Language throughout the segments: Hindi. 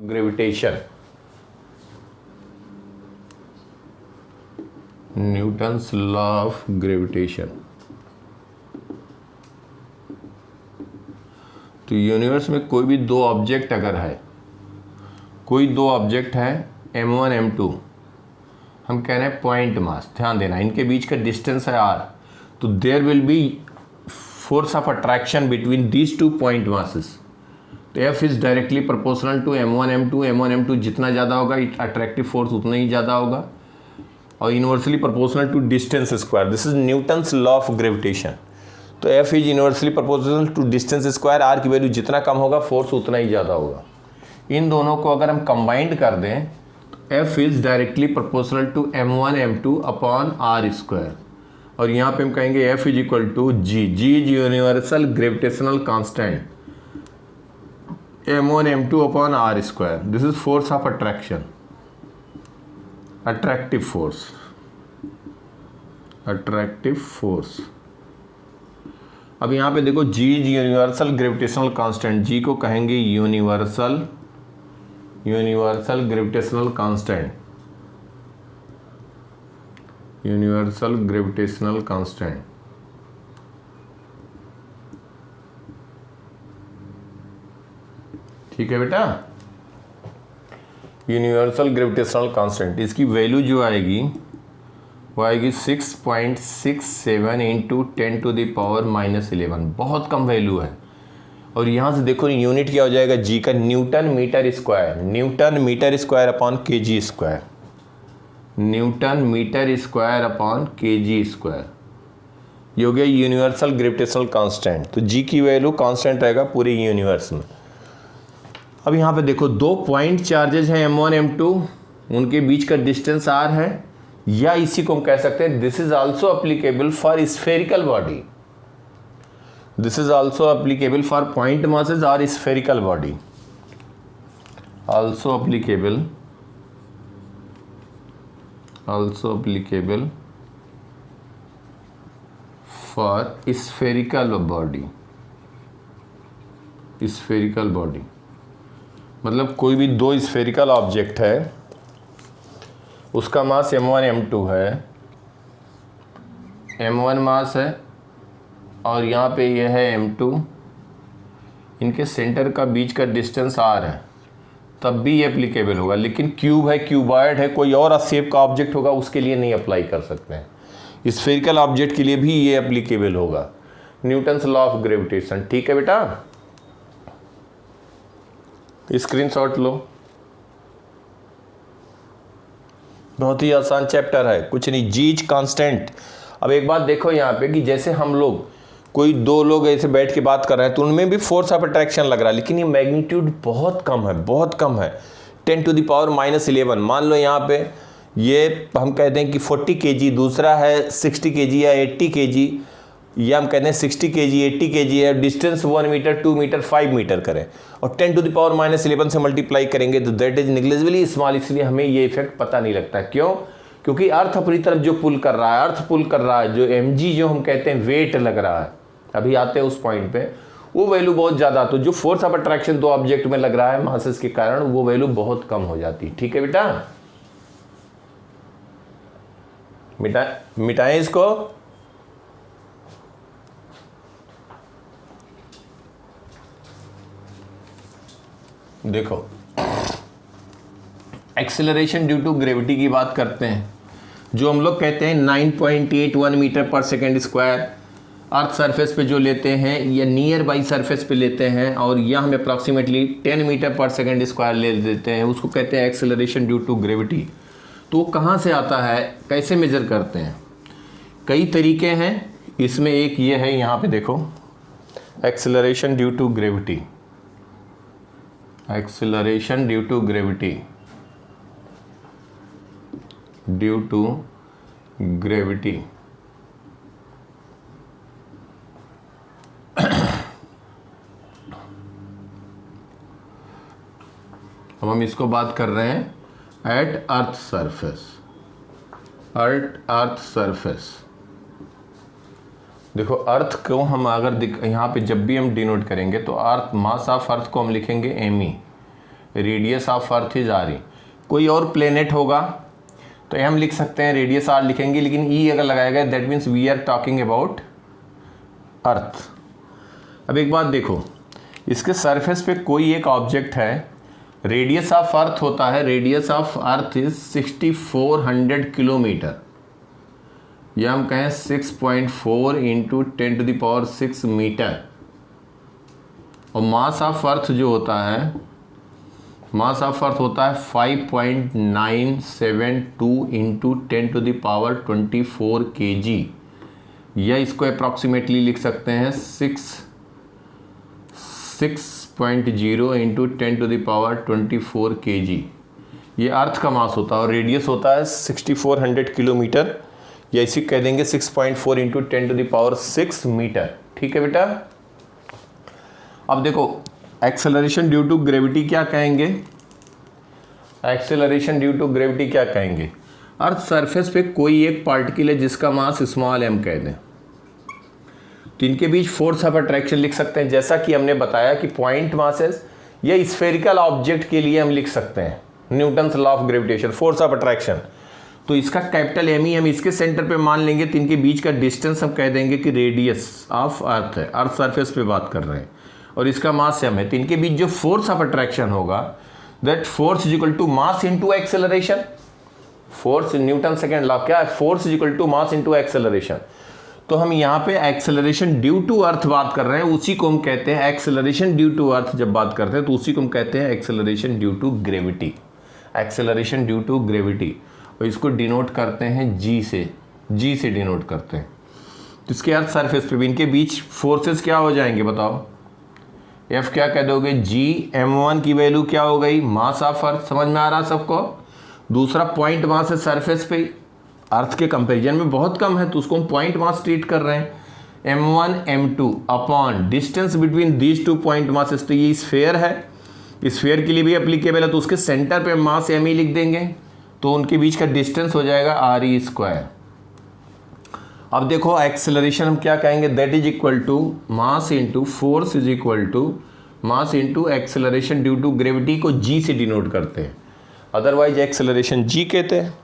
Gravitation, Newton's law of gravitation. तो यूनिवर्स में कोई भी दो ऑब्जेक्ट अगर है, कोई दो ऑब्जेक्ट है m1 m2, हम कह रहे हैं पॉइंट मास, ध्यान देना इनके बीच का डिस्टेंस है r, तो there will be force of attraction between these two point masses. तो F is directly proportional to m1 m2, m1 m2 जितना ज़्यादा होगा अट्रैक्टिव फोर्स उतना ही ज़्यादा होगा, और inversely proportional to distance square. This is Newton's law of gravitation. तो F is inversely proportional to distance square, r की वैल्यू जितना कम होगा फोर्स उतना ही ज़्यादा होगा। इन दोनों को अगर हम कंबाइंड कर दें तो F is directly proportional to m1 m2 upon r square, और यहाँ पे हम कहेंगे F is equal to G। G is universal gravitational constant m1 m2 upon r square. This is force of attraction, attractive force, attractive force. अब यहाँ पे देखो G is universal gravitational constant, G को कहेंगे universal gravitational constant, universal gravitational constant. ठीक है बेटा, यूनिवर्सल ग्रेविटेशनल कांस्टेंट, इसकी वैल्यू जो आएगी वो आएगी 6.67 इंटू 10⁻⁻11। बहुत कम वैल्यू है। और यहाँ से देखो यूनिट क्या हो जाएगा जी का, newton metre square, newton metre square upon KG square, newton metre square upon KG square. ये हो गया यूनिवर्सल ग्रेविटेशनल कांस्टेंट। तो जी की वैल्यू कांस्टेंट रहेगा पूरे यूनिवर्स में। अब यहाँ पे देखो दो पॉइंट चार्जेज हैं m1 m2, उनके बीच का डिस्टेंस r है, या इसी को हम कह सकते हैं this is also applicable for spherical body, this is also applicable for point masses और spherical body, also applicable for spherical body, spherical body मतलब कोई भी दो स्फेरिकल ऑब्जेक्ट है, उसका मास m1 m2 है, m1 मास है और यहाँ पे यह है m2, इनके सेंटर का बीच का डिस्टेंस r है, तब भी ये एप्लीकेबल होगा। लेकिन क्यूब है, क्यूबॉइड है, कोई और शेप का ऑब्जेक्ट होगा, उसके लिए नहीं अप्लाई कर सकते हैं। स्फेरिकल ऑब्जेक्ट के लिए भी ये एप्लीकेबल होगा, न्यूटन्स लॉ ऑफ ग्रेविटेशन। ठीक है बेटा, स्क्रीनशॉट लो। बहुत ही आसान चैप्टर है, कुछ नहीं, जी इज कांस्टेंट। अब एक बात देखो यहाँ पे कि जैसे हम लोग कोई दो लोग ऐसे बैठ के बात कर रहे हैं तो उनमें भी फोर्स ऑफ अट्रैक्शन लग रहा है, लेकिन ये मैग्नीट्यूड बहुत कम है, बहुत कम है, 10⁻⁻11। मान लो यहाँ पे ये हम कहते हैं कि 40 kg, दूसरा है 60 kg या 80 kg, या हम कहते हैं 60 kg 80 kg है, डिस्टेंस 1 मीटर 2 मीटर 5 मीटर करें और 10⁻⁻11 से मल्टीप्लाई करेंगे तो दैट इज निग्लिजिबली स्मॉल, इसलिए हमें ये इफेक्ट पता नहीं लगता। क्यों? क्योंकि अर्थ अपनी तरफ जो पुल कर रहा है, अर्थ पुल कर रहा है, जो mg जो हम कहते हैं वेट लग रहा है, अभी आते हैं उस पॉइंट पे, वो वैल्यू बहुत ज़्यादा, तो जो फोर्स ऑफ अट्रैक्शन दो ऑब्जेक्ट में लग रहा है मासेस के कारण, वो वैल्यू बहुत कम हो जाती है। ठीक है बेटा, मिटाएं इसको। देखो एक्सेलरेशन ड्यू टू ग्रेविटी की बात करते हैं, जो हम लोग कहते हैं 9.81 मीटर पर सेकेंड स्क्वायर अर्थ सरफेस पे जो लेते हैं या नियर बाई सरफेस पे लेते हैं, और यह हम अप्रॉक्सीमेटली 10 मीटर पर सेकेंड स्क्वायर ले लेते हैं, उसको कहते हैं एक्सेलरेशन ड्यू टू ग्रेविटी। तो कहाँ से आता है, कैसे मेजर करते हैं? कई तरीके हैं, इसमें एक ये है, यहाँ पे देखो acceleration due to gravity, acceleration due to gravity, due to gravity. अब हम इसको बात कर रहे हैं at earth surface, earth surface. देखो अर्थ को हम अगर यहाँ पे जब भी हम डिनोट करेंगे तो अर्थ, मास ऑफ अर्थ को हम लिखेंगे me, radius of earth is R E. कोई और प्लेनेट होगा तो हम लिख सकते हैं रेडियस आर लिखेंगे, लेकिन ई अगर लगाया गया that means we are talking about earth. अब एक बात देखो, इसके सरफेस पे कोई एक ऑब्जेक्ट है, रेडियस ऑफ अर्थ होता है, radius of earth is 6400 kilometre, या हम कहें 6.4 इंटू 10⁶ मीटर। और मास ऑफ अर्थ जो होता है, मास ऑफ अर्थ होता है 5.972 इंटू 10⁻24 kg, या इसको अप्रॉक्सीमेटली लिख सकते हैं 6.0 इंटू 10⁻24 kg। ये अर्थ का मास होता है और रेडियस होता है 6400 किलोमीटर, या इसी कह देंगे 6.4 इंटू 10⁻6 मीटर। ठीक है बेटा। अब देखो एक्सेलरेशन ड्यू टू ग्रेविटी क्या कहेंगे, एक्सेलरेशन ड्यू टू ग्रेविटी क्या कहेंगे, अर्थ सरफेस पे कोई एक पार्टिकल है जिसका मास स्मॉल m कह दें, तो इनके बीच फोर्स ऑफ अट्रैक्शन लिख सकते हैं, जैसा कि हमने बताया कि पॉइंट मासेस या स्फेरिकल ऑब्जेक्ट के लिए हम लिख सकते हैं Newton's law of gravitation, force of attraction. तो इसका कैपिटल एम ई हम इसके सेंटर पे मान लेंगे, तो इनके बीच का डिस्टेंस हम कह देंगे कि रेडियस ऑफ अर्थ है, अर्थ सरफेस पे बात कर रहे हैं, और इसका मास m है। तो इनके बीच जो फोर्स ऑफ अट्रैक्शन होगा that force is equal to mass into acceleration. Force newton second law क्या है, force is equal to mass into acceleration. तो हम यहाँ पे एक्सेलरेशन ड्यू टू अर्थ बात कर रहे हैं, उसी को हम कहते हैं एक्सेलरेशन ड्यू टू अर्थ। जब बात करते हैं तो उसी को हम कहते हैं acceleration due to gravity, acceleration due to gravity. और इसको डिनोट करते हैं जी से, जी से डिनोट करते हैं। तो इसके अर्थ सरफेस पे भी इनके बीच फोर्सेस क्या हो जाएंगे बताओ, F क्या कह दोगे, जी m1 की वैल्यू क्या हो गई, मास ऑफ अर्थ। समझ में आ रहा सबको। दूसरा पॉइंट मास है सरफेस पे, अर्थ के कंपैरिजन में बहुत कम है, तो उसको हम पॉइंट मास ट्रीट कर रहे हैं। m1 m2 upon distance between these two point masses. तो ये स्फेयर है, स्फेयर के लिए भी एप्लीकेबल है, तो उसके सेंटर पे मास m लिख देंगे, तो उनके बीच का डिस्टेंस हो जाएगा r²। अब देखो एक्सेलरेशन हम क्या कहेंगे, that is equal to mass into force is equal to mass into acceleration due to gravity को g से डिनोट करते हैं, अदरवाइज एक्सेलरेशन g कहते हैं।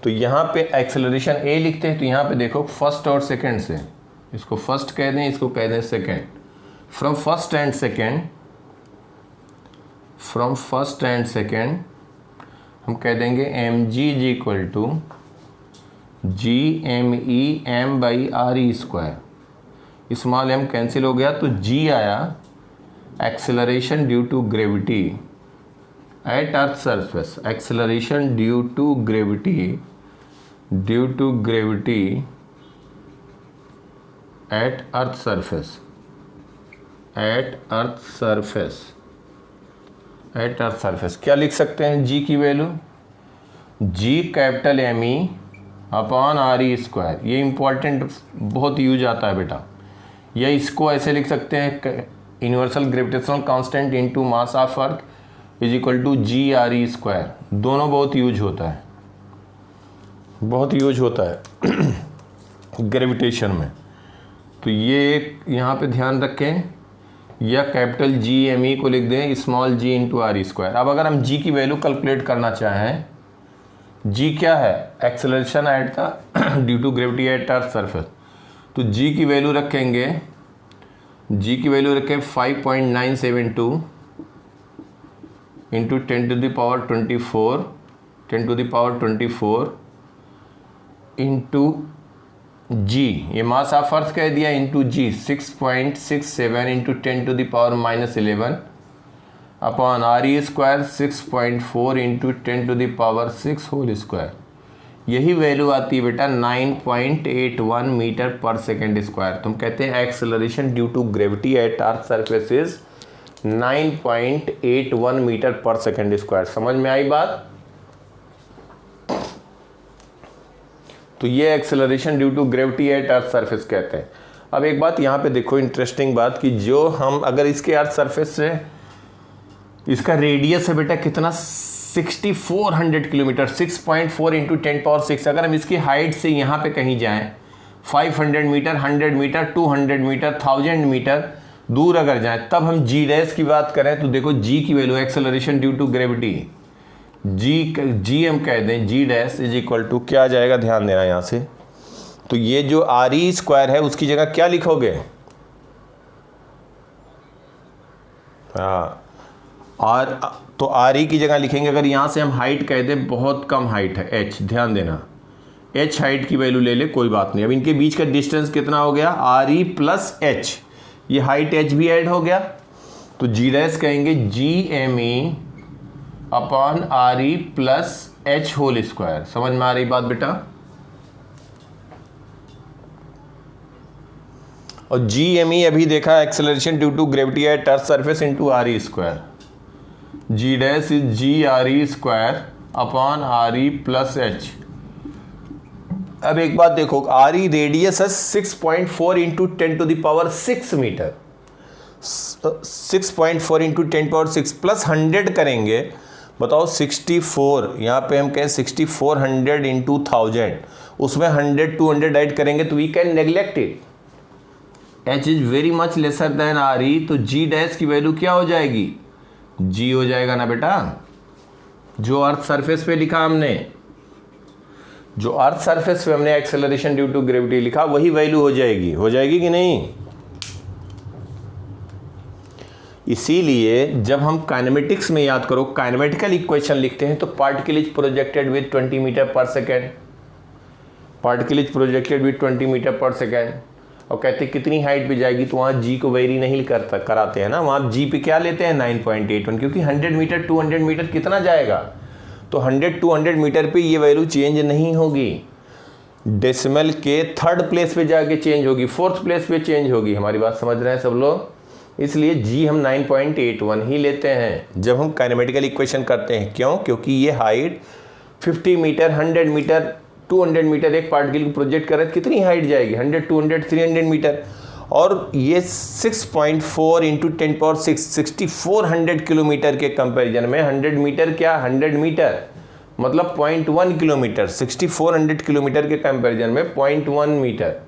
तो यहाँ पे एक्सेलरेशन a लिखते हैं, तो यहाँ पे देखो फर्स्ट और सेकंड से, इसको फर्स्ट कह दें, इसको कह दें second. From first and second, from first and second हम कह देंगे mg is equal to G M E M by R E square. Small m cancel हो गया तो g आया acceleration due to gravity at earth surface, acceleration due to gravity, due to gravity at earth surface, at earth surface, at earth surface. क्या लिख सकते हैं g की value, g capital M E upon R E square. ये इंपॉर्टेंट बहुत यूज आता है बेटा, या इसको ऐसे लिख सकते हैं universal gravitational constant into mass of earth is equal to G R E square. दोनों बहुत यूज होता है, बहुत यूज होता है ग्रेविटेशन में। तो ये यहाँ पे ध्यान रखें, या कैपिटल जी एम ई को लिख दें small ji into are E square. अब अगर हम जी की वैल्यू कैलकुलेट करना चाहें, जी क्या है, acceleration at the due to gravity at earth surface, तो जी की वैल्यू रखेंगे, जी की वैल्यू रखें 5.972 इंटू 10⁻24, 10⁻24 इंटू जी, ये मास ऑफ अर्थ कह दिया, into G 6.67 into 10⁻11 upon R E square 6.4 into 10⁻6 whole square. यही वैल्यू आती है बेटा 9.81 मीटर पर सेकेंड स्क्वायर। तुम कहते हैं acceleration due to gravity at earth surface is 9.81 metre पर सेकेंड स्क्वायर। समझ में आई बात। तो ये acceleration due to gravity at earth surface कहते हैं। अब एक बात यहाँ पे देखो, इंटरेस्टिंग बात, कि जो हम अगर इसके अर्थ सरफेस से, इसका रेडियस है बेटा कितना, 6400 किलोमीटर, 6.4 इंटू 10⁻6। अगर हम इसकी हाइट से यहाँ पे कहीं जाएं 500 मीटर, 100 मीटर, 200 मीटर, 1000 मीटर, दूर अगर जाए तब हम जी डैश की बात करें तो देखो जी की value acceleration due to gravity, G हम कह दें G dash is equal to क्या आ जाएगा, ध्यान देना यहाँ से। तो ये जो आर ई स्क्वायर है उसकी जगह क्या लिखोगे, हाँ आर, तो आर ई की जगह लिखेंगे, अगर यहाँ से हम हाइट कह दें बहुत कम हाइट है एच, ध्यान देना एच हाइट की वैल्यू ले ले कोई बात नहीं। अब इनके बीच का डिस्टेंस कितना हो गया, आर ई प्लस एच, ये हाइट एच भी ऐड हो गया, तो जी डैश कहेंगे G M E upon R E plus H whole square. समझ में आ रही बात बेटा? और जी एम ई अभी देखा acceleration due to gravity at earth surface into R E square, G dash is G R E square upon R E plus H. अब एक बात देखो, आर ई रेडियस है 6.4 into 10 to the power 6 metre, 6.4 into 10 power 6 plus 100 करेंगे, बताओ 64, यहाँ पे हम कहें 6400 इंटू 1000, उसमें 100 200 ऐड करेंगे तो we can neglect it, H is very much lesser than R E, तो जी डैश की वैल्यू क्या हो जाएगी, जी हो जाएगा ना बेटा, जो अर्थ सरफेस पे लिखा हमने, जो अर्थ सरफेस पे हमने एक्सेलरेशन ड्यू टू ग्रेविटी लिखा वही वैल्यू हो जाएगी कि नहीं। इसीलिए जब हम काइनेमेटिक्स में, याद करो काइनेमेटिकल इक्वेशन लिखते हैं तो particle is projected with 20 metre पर second, particle is projected with 20 metre पर सेकेंड, और कहते हैं कितनी हाइट पे जाएगी तो वहाँ जी को वेरी नहीं कराते हैं ना, वहाँ जी पे क्या लेते हैं 9.81, क्योंकि 100 मीटर 200 मीटर कितना जाएगा, तो 100-200 मीटर पे ये वैल्यू चेंज नहीं होगी, डेसिमल के थर्ड प्लेस पे जाके चेंज होगी, फोर्थ प्लेस पे चेंज होगी। हमारी बात समझ रहे हैं सब लोग? इसलिए जी हम 9.81 ही लेते हैं जब हम काइनेमेटिकल इक्वेशन करते हैं। क्यों? क्योंकि ये हाइट 50 मीटर 100 मीटर 200 मीटर एक पार्टिकल को प्रोजेक्ट कर रहे हैं, कितनी हाइट जाएगी 100 200 300 मीटर, और ये 6.4 इंटू 10 पावर 6 6400 किलोमीटर के कंपैरिजन में 100 मीटर क्या 100 मीटर मतलब 0.1 किलोमीटर, 6400 किलोमीटर के कंपैरिजन में 0.1 मीटर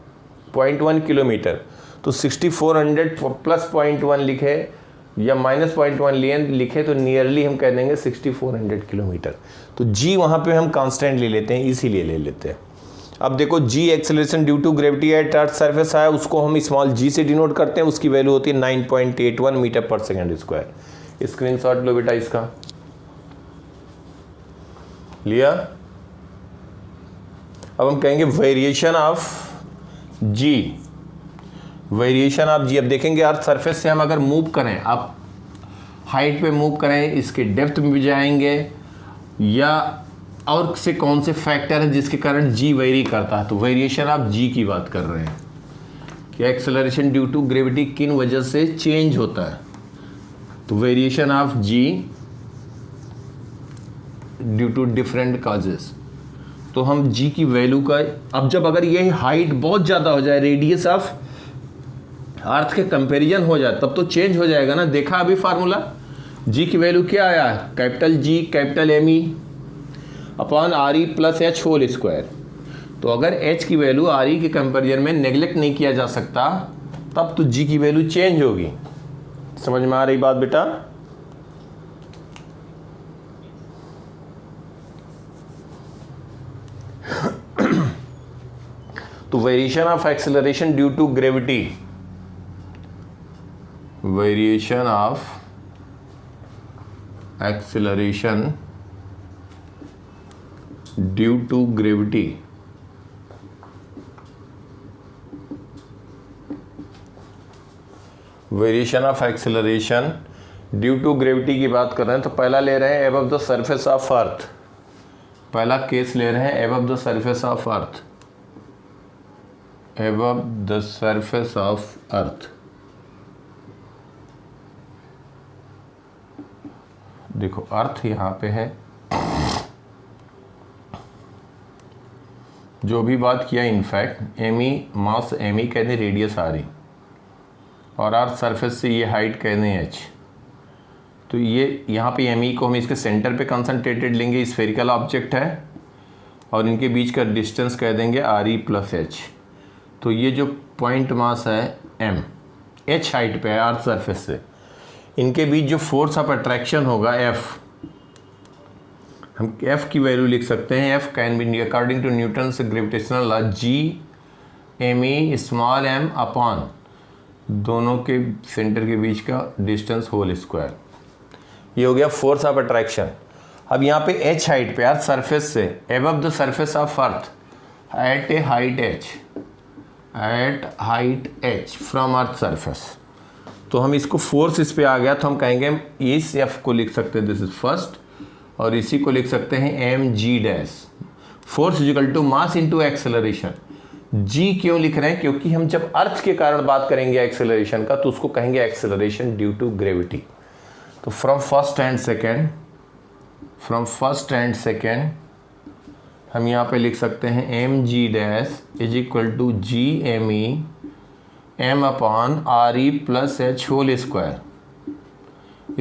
0.1 किलोमीटर, तो 6400 प्लस 0.1 लिखे या माइनस 0.1 लिखे तो नियरली हम कह देंगे 6400 किलोमीटर। तो जी वहाँ पे हम कांस्टेंट ले लेते हैं, इसीलिए ले लेते हैं। अब देखो G acceleration due to gravity at earth surface आया, उसको हम स्मॉल जी से डिनोट करते हैं, उसकी वैल्यू होती है 9.81 मीटर पर सेकेंड स्क्वायर। स्क्रीनशॉट लो बेटा इसका, लिया। अब हम कहेंगे variation of G, variation of G. अब देखेंगे अर्थ सरफेस से हम अगर मूव करें, आप हाइट पे मूव करें, इसके डेप्थ में भी जाएंगे, या और से कौन से फैक्टर हैं जिसके कारण जी वेरी करता है, तो वेरिएशन ऑफ जी की बात कर रहे हैं कि एक्सेलरेशन ड्यू टू ग्रेविटी किन वजह से चेंज होता है, तो variation of G due to different causes. तो हम जी की वैल्यू का, अब जब अगर ये हाइट बहुत ज़्यादा हो जाए, रेडियस ऑफ अर्थ के कंपैरिजन हो जाए, तब तो चेंज हो जाएगा ना। देखा अभी फार्मूला, जी की वैल्यू क्या आया, capital G capital M E upon R E plus H whole square. तो अगर एच की वैल्यू आर ई के कंपैरिजन में नेग्लेक्ट नहीं किया जा सकता, तब तो जी की वैल्यू चेंज होगी। समझ में आ रही बात बेटा? तो variation of acceleration due to gravity, variation of acceleration due to gravity, variation of acceleration due to gravity की बात कर रहे हैं तो पहला ले रहे हैं अबव द सरफेस ऑफ अर्थ, पहला केस ले रहे हैं above the surface of earth, above the surface of अर्थ। देखो अर्थ यहाँ पे है, जो भी बात किया इनफैक्ट एम ई मास एम ई कहते हैं रेडियस आ रही, और अर्थ सरफेस से ये हाइट कहते हैं एच। तो ये यहाँ पे एम ई को हम इसके सेंटर पे कंसंट्रेटेड लेंगे, स्फेरिकल ऑब्जेक्ट है, और इनके बीच का डिस्टेंस कह देंगे आर ई प्लस एच। तो ये जो पॉइंट मास है एम, h हाइट पे है अर्थ सरफेस से, इनके बीच जो फोर्स ऑफ अट्रैक्शन होगा F, हम F की वैल्यू लिख सकते हैं। F can be according to Newton's gravitational law G small m upon दोनों के सेंटर के बीच का डिस्टेंस होल स्क्वायर। ये हो गया फोर्स ऑफ अट्रैक्शन। अब यहाँ पे h हाइट पे अर्थ सरफेस से above the surface of earth at a height h from earth surface, तो हम इसको फोर्स इस पे आ गया तो हम कहेंगे इस F को लिख सकते हैं, दिस इज फर्स्ट, और इसी को लिख सकते हैं mg dash. Force equal to mass into acceleration. g क्यों लिख रहे हैं? क्योंकि हम जब अर्थ के कारण बात करेंगे एक्सेलरेशन का तो उसको कहेंगे एक्सेलरेशन ड्यू टू ग्रेविटी। तो फ्रॉम फर्स्ट एंड सेकेंड हम यहाँ पे लिख सकते हैं mg dash is equal to GME m upon RE plus h whole square.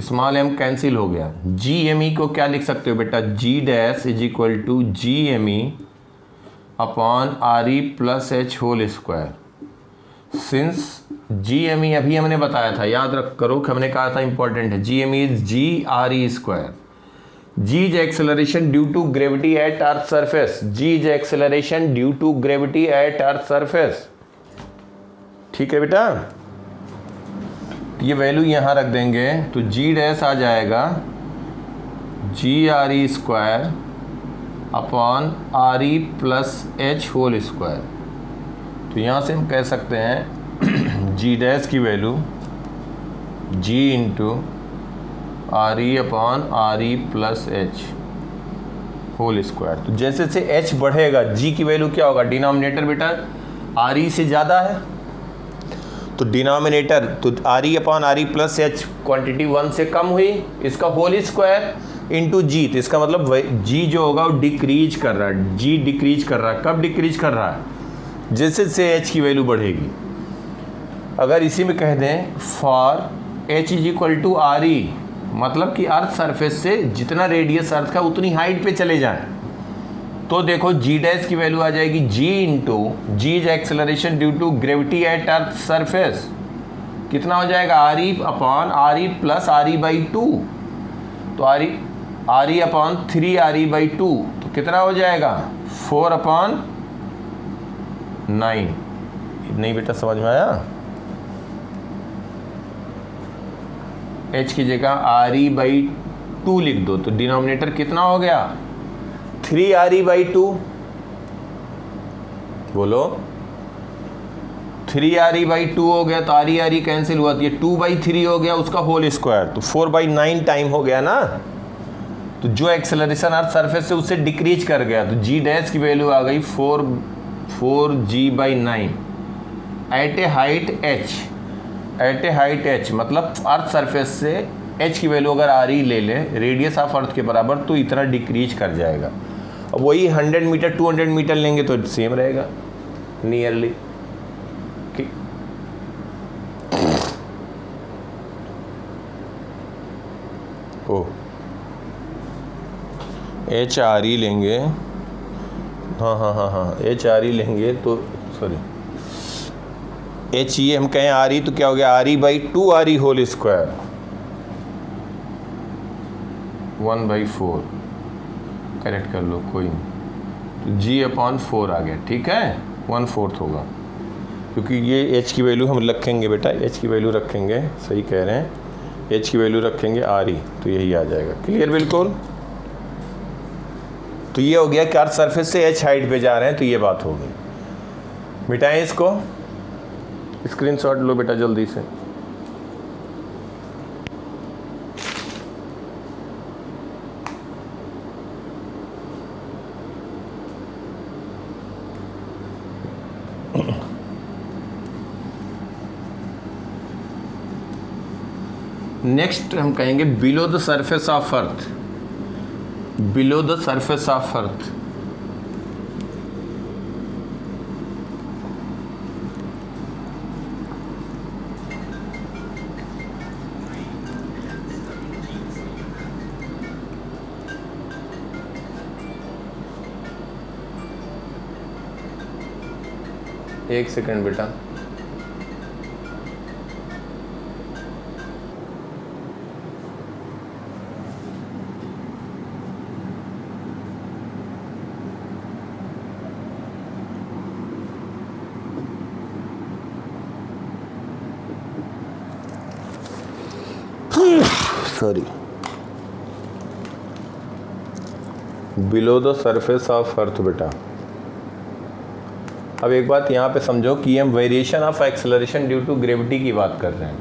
Small m cancel हो गया। GME को क्या लिख सकते हो बेटा? G dash is equal to GME upon RE plus h whole square. Since GME अभी हमने बताया था, याद रख करो कि हमने कहा था इंपॉर्टेंट है, GME is GRE square. G is acceleration due to gravity at earth surface. G is acceleration due to gravity at earth surface. ठीक है बेटा, ये वैल्यू यहाँ रख देंगे तो G डैश आ जाएगा GRE square upon RE plus H whole square. तो यहाँ से हम कह सकते हैं G डैश की value G into RE upon RE plus H whole square. तो जैसे से H बढ़ेगा G की वैल्यू क्या होगा? डिनोमिनेटर बेटा RE से ज़्यादा है तो डिनोमिनेटर तो RE upon RE plus H quantity 1 से कम हुई, इसका होल स्क्वायर इंटू G। तो इसका मतलब G जो होगा वो डिक्रीज कर रहा है, G डिक्रीज कर रहा है। कब डिक्रीज कर रहा है? जैसे से H की वैल्यू बढ़ेगी। अगर इसी में कह दें for H is equal to RE, मतलब कि अर्थ सरफेस से जितना रेडियस अर्थ का उतनी हाइट पे चले जाएं, तो देखो G डैश की वैल्यू आ जाएगी G into G is acceleration due to gravity at earth surface. कितना हो जाएगा? RE upon RE plus RE by 2। तो RE अपॉन 3 RE बाई 2 तो कितना हो जाएगा? 4 अपॉन 9। नहीं बेटा समझ में आया? H की जगह RE बाई 2 लिख दो तो डिनोमिनेटर कितना हो गया? 3 RE बाई 2। बोलो 3 RE बाई 2 हो गया तो RE कैंसिल हुआ तो ये 2 बाई 3 हो गया, उसका होल स्क्वायर तो 4 बाई 9 टाइम हो गया ना। तो जो एक्सेलरेशन अर्थ सरफेस से उससे डिक्रीज कर गया तो G डैश की वैल्यू आ गई 4G by 9 at a height H। मतलब अर्थ सरफेस से H की वैल्यू अगर RE ले लें रेडियस ऑफ अर्थ के बराबर तो इतना डिक्रीज कर जाएगा। अब वही 100 मीटर 200 मीटर लेंगे तो सेम रहेगा नियरली। ठीक, ओ HRE लेंगे, हाँ HRE लेंगे तो सॉरी HE हम कहें RE तो क्या हो गया? RE by 2 RE whole square 1/4। Correct कर लो कोई नहीं, तो G अपॉन 4 आ गया। ठीक है, 1/4 होगा क्योंकि ये H की वैल्यू हम रखेंगे बेटा, H की वैल्यू रखेंगे, सही कह रहे हैं, H की वैल्यू रखेंगे RE तो यही आ जाएगा। क्लियर बिल्कुल? तो ये हो गया कि अर्थ सरफेस से H हाइट पे जा रहे हैं तो ये बात हो गई। मिटाएं इसको, स्क्रीनशॉट लो बेटा जल्दी से। नेक्स्ट हम कहेंगे below the surface of earth. Below the surface of earth एक सेकंड बेटा, sorry, below the surface of earth बेटा। अब एक बात यहाँ पे समझो कि हम variation of acceleration due to gravity की बात कर रहे हैं।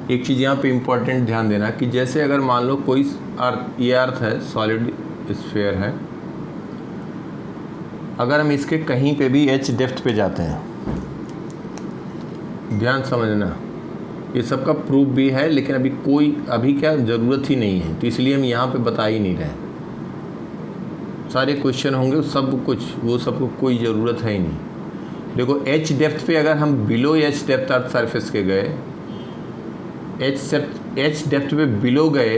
एक चीज़ यहाँ पे इम्पोर्टेंट ध्यान देना कि जैसे अगर मान लो कोई अर्थ, ये अर्थ है, सॉलिड स्फीयर है, अगर हम इसके कहीं पे भी h डेप्थ पे जाते हैं, ध्यान समझना, ये सब का प्रूफ भी है लेकिन अभी क्या ज़रूरत ही नहीं है, तो इसलिए हम यहाँ पे बता ही नहीं रहे। सारे क्वेश्चन होंगे सब कुछ, वो सबको कोई ज़रूरत है ही नहीं। देखो h डेप्थ पे अगर हम बिलो h डेप्थ अर्थ सरफेस के गए, h डेप्थ पे बिलो गए,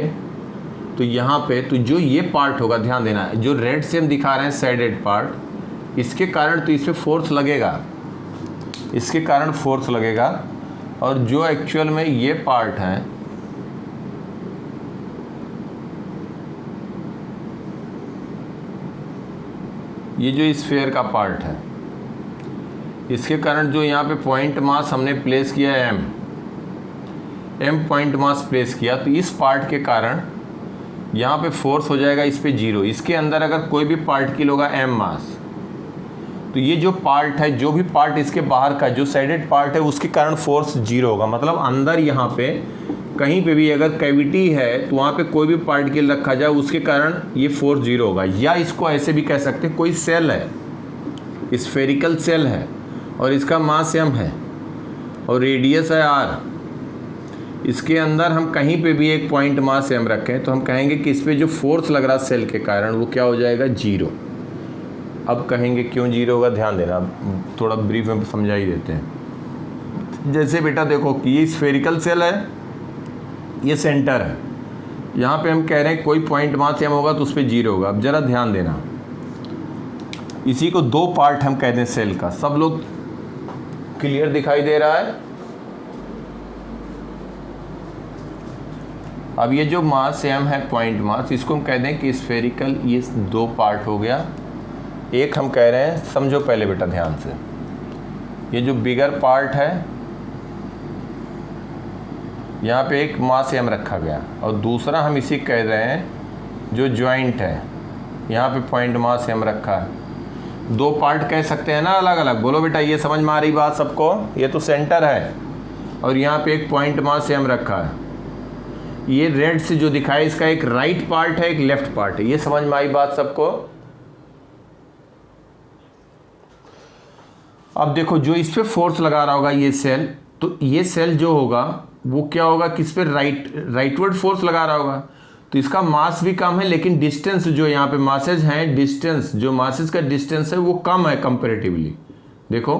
तो यहाँ पे तो जो ये पार्ट होगा, ध्यान देना, जो रेड से हम दिखा रहे हैं शेडेड पार्ट, इसके कारण तो इस पर फोर्स लगेगा, इसके कारण फोर्स लगेगा। और जो एक्चुअल में ये पार्ट है, ये जो स्फीयर का पार्ट है, इसके कारण जो यहाँ पे पॉइंट मास हमने प्लेस किया है m पॉइंट मास प्लेस किया, तो इस पार्ट के कारण यहाँ पे फोर्स हो जाएगा इस पे 0। इसके अंदर अगर कोई भी पार्टिकल होगा m मास, तो ये जो पार्ट है, जो भी पार्ट इसके बाहर का जो साइडेड पार्ट है, उसके कारण फोर्स 0 होगा। मतलब अंदर यहाँ पे कहीं पे भी अगर कैविटी है तो वहाँ पे कोई भी पार्टिकल रखा जाए, उसके कारण ये फोर्स 0 होगा। या इसको ऐसे भी कह सकते हैं, कोई सेल है, स्फेरिकल सेल है और इसका मास m है और रेडियस है r, इसके अंदर हम कहीं पे भी एक पॉइंट मास m रखें तो हम कहेंगे कि इस पर जो फोर्स लग रहा सेल के कारण वो क्या हो जाएगा, 0। अब कहेंगे क्यों 0 होगा, ध्यान देना, थोड़ा ब्रीफ में समझा ही देते हैं। जैसे बेटा देखो कि ये स्फेरिकल सेल है, ये सेंटर है, यहाँ पे हम कह रहे हैं कोई पॉइंट मास m होगा तो उस पर 0 होगा। अब ज़रा ध्यान देना, इसी को 2 पार्ट हम कहते हैं सेल का। सब लोग क्लियर दिखाई दे रहा है? अब ये जो मास m है, पॉइंट मास, इसको हम कहते हैं कि स्फेरिकल, ये 2 पार्ट हो गया। एक हम कह रहे हैं, समझो पहले बेटा ध्यान से, ये जो बिगर पार्ट है, यहाँ पे एक मास m रखा गया, और दूसरा हम इसी कह रहे हैं जो जॉइंट है, यहाँ पे पॉइंट मास m रखा है। 2 पार्ट कह सकते हैं ना अलग अलग। बोलो बेटा, ये समझ में आ रही बात सबको? ये तो सेंटर है और यहाँ पे एक पॉइंट मास m रखा है। ये रेड से जो दिखाया, इसका एक राइट पार्ट है, एक लेफ्ट पार्ट है। ये समझ में आई बात सबको? अब देखो, जो इस पे फोर्स लगा रहा होगा ये सेल, तो ये सेल जो होगा वो क्या होगा, किस पे, राइटवर्ड फोर्स लगा रहा होगा, तो इसका मास भी कम है, लेकिन डिस्टेंस जो यहाँ पे मासेज हैं, डिस्टेंस जो मासेज का डिस्टेंस है वो कम है कंपैरेटिवली। देखो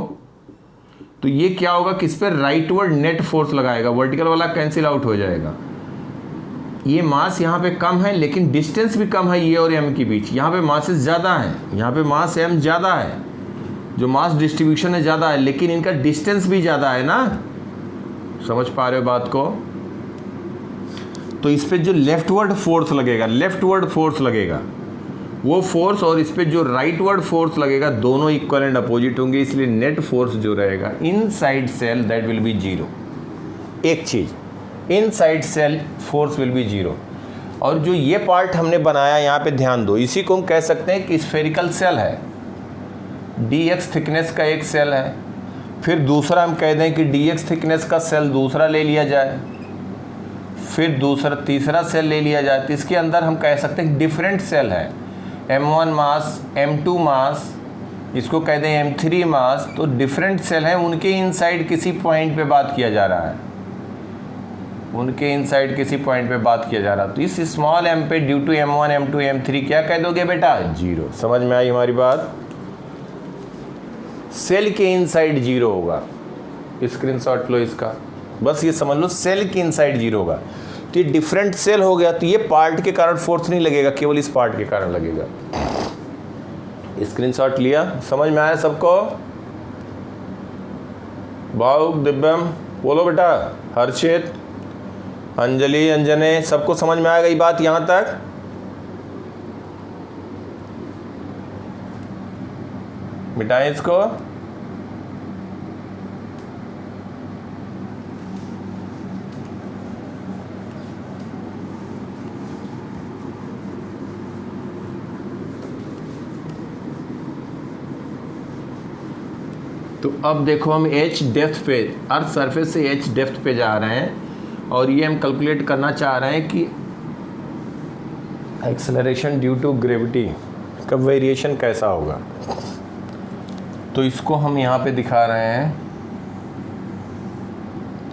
तो ये क्या होगा, किस पे, राइटवर्ड नेट फोर्स लगाएगा, वर्टिकल वाला कैंसिल आउट हो जाएगा। ये मास यहाँ पे कम है लेकिन डिस्टेंस भी कम है ये और m के बीच। यहाँ पे मासेस ज़्यादा है, यहाँ पे मास m ज़्यादा है, जो मास डिस्ट्रीब्यूशन है ज़्यादा है, लेकिन इनका डिस्टेंस भी ज़्यादा है ना। समझ पा रहे हो बात को? तो इस पे जो लेफ्टवर्ड फोर्स लगेगा, वो फोर्स और इस पे जो राइटवर्ड फोर्स लगेगा, दोनों इक्वल एंड अपोजिट होंगे, इसलिए नेट फोर्स जो रहेगा inside shell that will be 0। एक चीज़, inside shell force will be 0। और जो ये पार्ट हमने बनाया, यहाँ पे ध्यान दो, इसी को हम कह सकते हैं कि स्फेरिकल सेल है, dx थिकनेस का एक सेल है। फिर दूसरा हम कह दें कि dx थिकनेस का सेल दूसरा ले लिया जाए, फिर तीसरा सेल ले लिया जाए, तो इसके अंदर हम कह सकते हैं डिफरेंट सेल है, m1 मास, m2 मास, इसको कह दें m3 मास। तो डिफरेंट सेल हैं, उनके इनसाइड किसी पॉइंट पे बात किया जा रहा है, उनके इनसाइड किसी पॉइंट पे बात किया जा रहा है। तो इस स्मॉल m पे due to m1 m2 m3 क्या कह दोगे बेटा, 0। समझ में आई हमारी बात? सेल के इनसाइड 0 होगा। स्क्रीनशॉट लो इसका, बस ये समझ लो, सेल के इनसाइड 0 होगा। तो ये डिफरेंट सेल हो गया, तो ये पार्ट के कारण फोर्स नहीं लगेगा, केवल इस पार्ट के कारण लगेगा। स्क्रीनशॉट लिया? समझ में आया सबको? भाव, दिव्यम बोलो बेटा, हर्षित, अंजलि, अंजने, सबको समझ में आ गई बात यहाँ तक? मिटाएं इसको। तो अब देखो हम h डेप्थ पे, अर्थ सरफेस से h डेप्थ पे जा रहे हैं और ये हम कैलकुलेट करना चाह रहे हैं कि एक्सेलरेशन ड्यू टू ग्रेविटी का वेरिएशन कैसा होगा। तो इसको हम यहाँ पे दिखा रहे हैं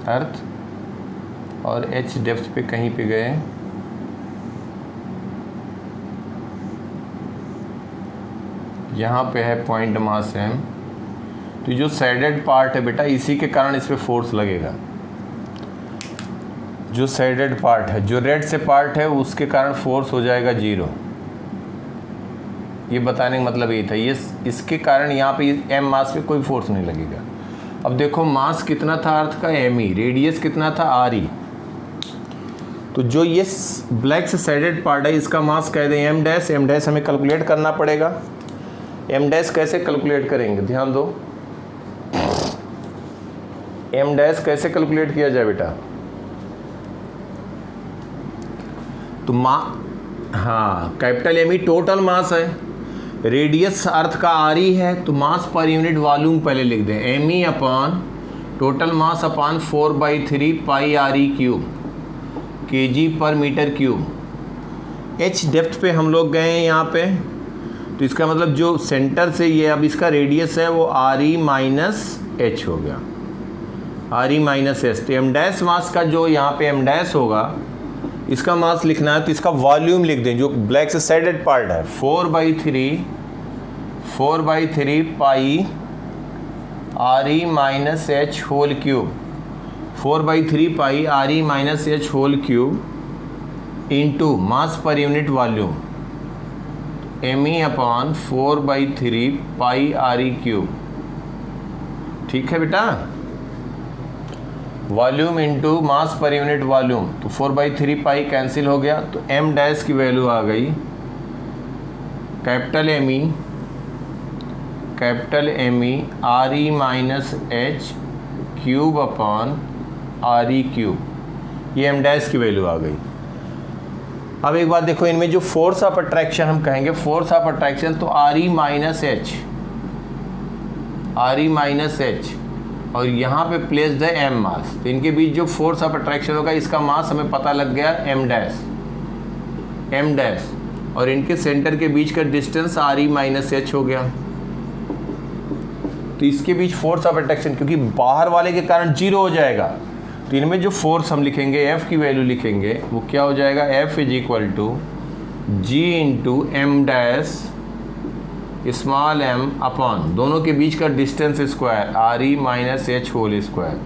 अर्थ और h डेप्थ पे कहीं पे गए, यहाँ पे है पॉइंट मास m। तो जो साइडेड पार्ट है बेटा, इसी के कारण इस पे फोर्स लगेगा। जो साइडेड पार्ट है, जो रेड से पार्ट है, उसके कारण फोर्स हो जाएगा 0। ये बताने का मतलब ये था, ये इसके कारण यहाँ पे m मास पे कोई फोर्स नहीं लगेगा। अब देखो मास कितना था अर्थ का m, रेडियस कितना था r। तो जो ये ब्लैक से साइडेड पार्ट है, इसका मास कह दें m डैश। m डैश हमें कैलकुलेट करना पड़ेगा। m डैश कैसे कैलकुलेट करेंगे, ध्यान दो। m डैश कैसे कैलकुलेट किया जाए बेटा, तो हाँ, कैपिटल M ही टोटल मास है, रेडियस अर्थ का r है, तो मास पर यूनिट वॉल्यूम पहले लिख दें, m upon total mass upon 4/3 पाई r क्यूब kg पर मीटर क्यूब। h डेप्थ पे हम लोग गए हैं यहाँ पे, तो इसका मतलब जो सेंटर से ये अब इसका रेडियस है वो re माइनस h हो गया, re माइनस एच। तो m डैश मास का जो यहाँ पे m डैश होगा, इसका मास लिखना है तो इसका वॉल्यूम लिख दें, जो ब्लैक से साइडेड पार्ट है, 4/3 pi re minus H whole cube, 4/3 pi re minus H whole cube into mass per unit volume me upon 4/3 pi re cube. ठीक है बेटा, volume into mass per unit volume, तो 4/3 पाई कैंसिल हो गया, तो m डैश की वैल्यू आ गई capital ME re minus H cube upon re cube. ये m डैश की वैल्यू आ गई। अब एक बात देखो, इनमें जो फोर्स ऑफ अट्रैक्शन हम कहेंगे, फोर्स ऑफ अट्रैक्शन, तो re माइनस एच और यहाँ पे प्लेस्ड है m मास, तो इनके बीच जो फोर्स ऑफ अट्रैक्शन होगा, इसका मास हमें पता लग गया m डैश, और इनके सेंटर के बीच का डिस्टेंस re माइनस एच हो गया। तो इसके बीच फोर्स ऑफ अट्रैक्शन, क्योंकि बाहर वाले के कारण 0 हो जाएगा, तो इनमें जो फोर्स हम लिखेंगे, F की वैल्यू लिखेंगे, वो क्या हो जाएगा, F is equal to G into M dash small m upon दोनों के बीच का distance square re minus H whole square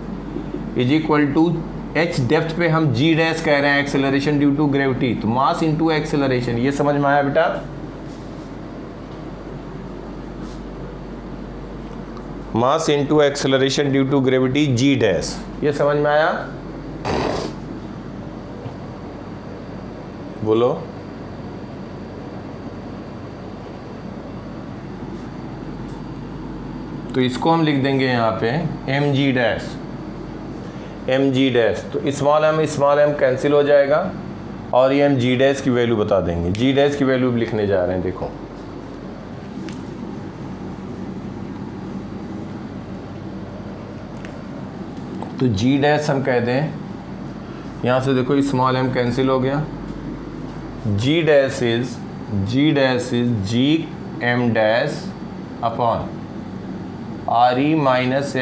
is equal to h depth पे हम g डैश कह रहे हैं, एक्सेलरेशन ड्यू टू ग्रेविटी, तो मास इंटू एक्सेलरेशन। ये समझ में आया बेटा, mass into acceleration due to gravity g dash. ये समझ में आया, बोलो। तो इसको हम लिख देंगे यहाँ पे mg डैश, तो स्मॉल m कैंसिल हो जाएगा और ये हम g डैश की वैल्यू बता देंगे। g डैश की वैल्यू लिखने जा रहे हैं, देखो तो g डैश हम कह दें, यहाँ से देखो स्मॉल m कैंसिल हो गया, g dash is g m dash upon re minus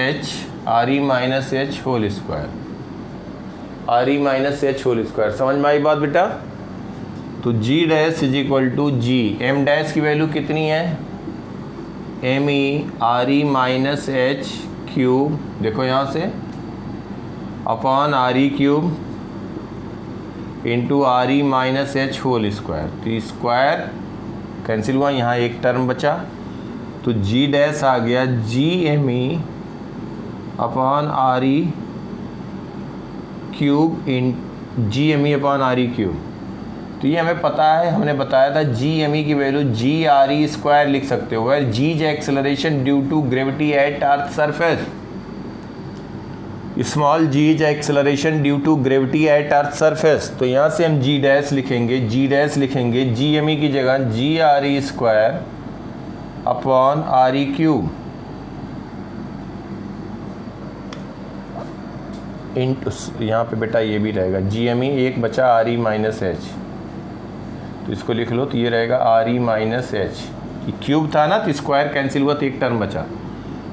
H whole square, re minus H whole square. समझ में आई बात बेटा, तो g dash is equal to g, m dash की वैल्यू कितनी है, me re minus H cube, देखो यहाँ से upon re cube into re minus H whole square, तो स्क्वायर कैंसिल हुआ, यहाँ एक टर्म बचा, तो g डैश आ गया me upon re cube in me upon re cube. तो ये हमें पता है, हमने बताया था me की वैल्यू re स्क्वायर लिख सकते हो, where g is acceleration due to gravity at earth surface, small g is acceleration due to gravity at earth surface. तो यहाँ से हम g डैश लिखेंगे, me की जगह re square upon re cube into यहाँ पे बेटा ये भी रहेगा GME, एक बचा RE माइनस एच, तो इसको लिख लो, तो ये रहेगा RE माइनस एच, क्यूब था ना तो स्क्वायर कैंसिल हुआ तो एक टर्म बचा,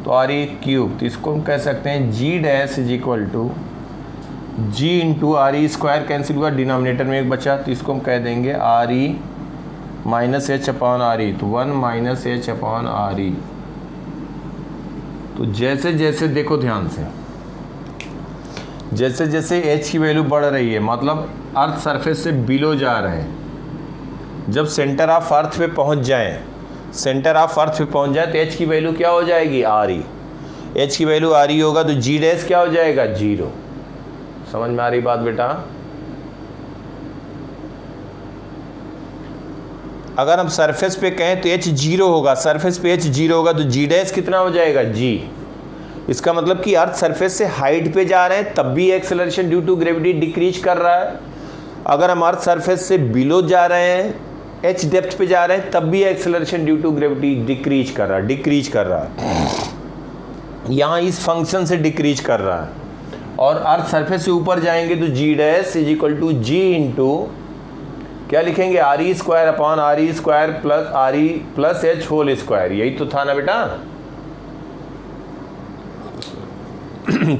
तो RE क्यूब, तो इसको हम कह सकते हैं G dash is equal to G into RE, square cancel हुआ, डिनोमिनेटर में एक बचा, तो इसको हम कह देंगे RE minus H upon RE, तो 1 माइनस एच अपॉन RE। तो जैसे जैसे देखो ध्यान से, जैसे जैसे एच की वैल्यू बढ़ रही है, मतलब अर्थ सरफेस से बिलो जा रहे हैं, जब सेंटर ऑफ अर्थ पे पहुंच जाएं, सेंटर ऑफ अर्थ पे पहुंच जाए तो एच की वैल्यू क्या हो जाएगी, RE। एच की वैल्यू RE होगा तो G डैश क्या हो जाएगा, 0। समझ में आ रही बात बेटा? अगर हम सरफेस पे कहें तो H 0 होगा, सरफेस पे H 0 होगा तो G डैश कितना हो जाएगा, G। इसका मतलब कि अर्थ सरफेस से हाइट पे जा रहे हैं तब भी acceleration due to gravity decrease कर रहा है, अगर हम अर्थ सरफेस से बिलो जा रहे हैं, H डेप्थ पे जा रहे हैं, तब भी acceleration due to gravity decrease कर रहा है, यहाँ इस फंक्शन से डिक्रीज कर रहा है। और अर्थ सरफेस से ऊपर जाएंगे तो G dash is equal to G into क्या लिखेंगे, RE square upon RE square plus RE plus H whole square, यही तो था ना बेटा।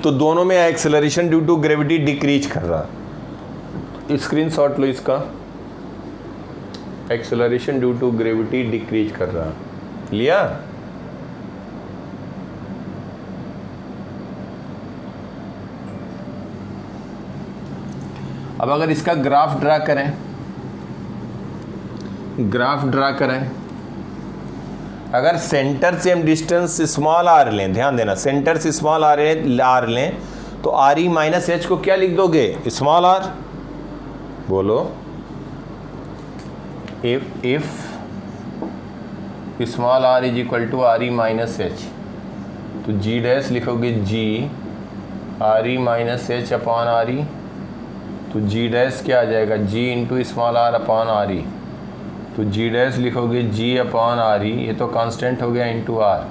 तो दोनों में acceleration due to gravity decrease कर रहा है, स्क्रीनशॉट लो इसका, acceleration due to gravity decrease कर रहा है, लिया? अब अगर इसका ग्राफ ड्रा करें, अगर सेंटर से हम डिस्टेंस स्मॉल r लें, ध्यान देना, सेंटर से स्मॉल r लें तो RE माइनस एच को क्या लिख दोगे, स्मॉल r। बोलो, if small r is equal to RE minus H, तो G डैश लिखोगे G RE minus H upon RE, तो G डैश क्या आ जाएगा, G into small r upon RE, तो G डैश लिखोगे G अपॉन RE, ये तो कांस्टेंट हो गया, इंटू R।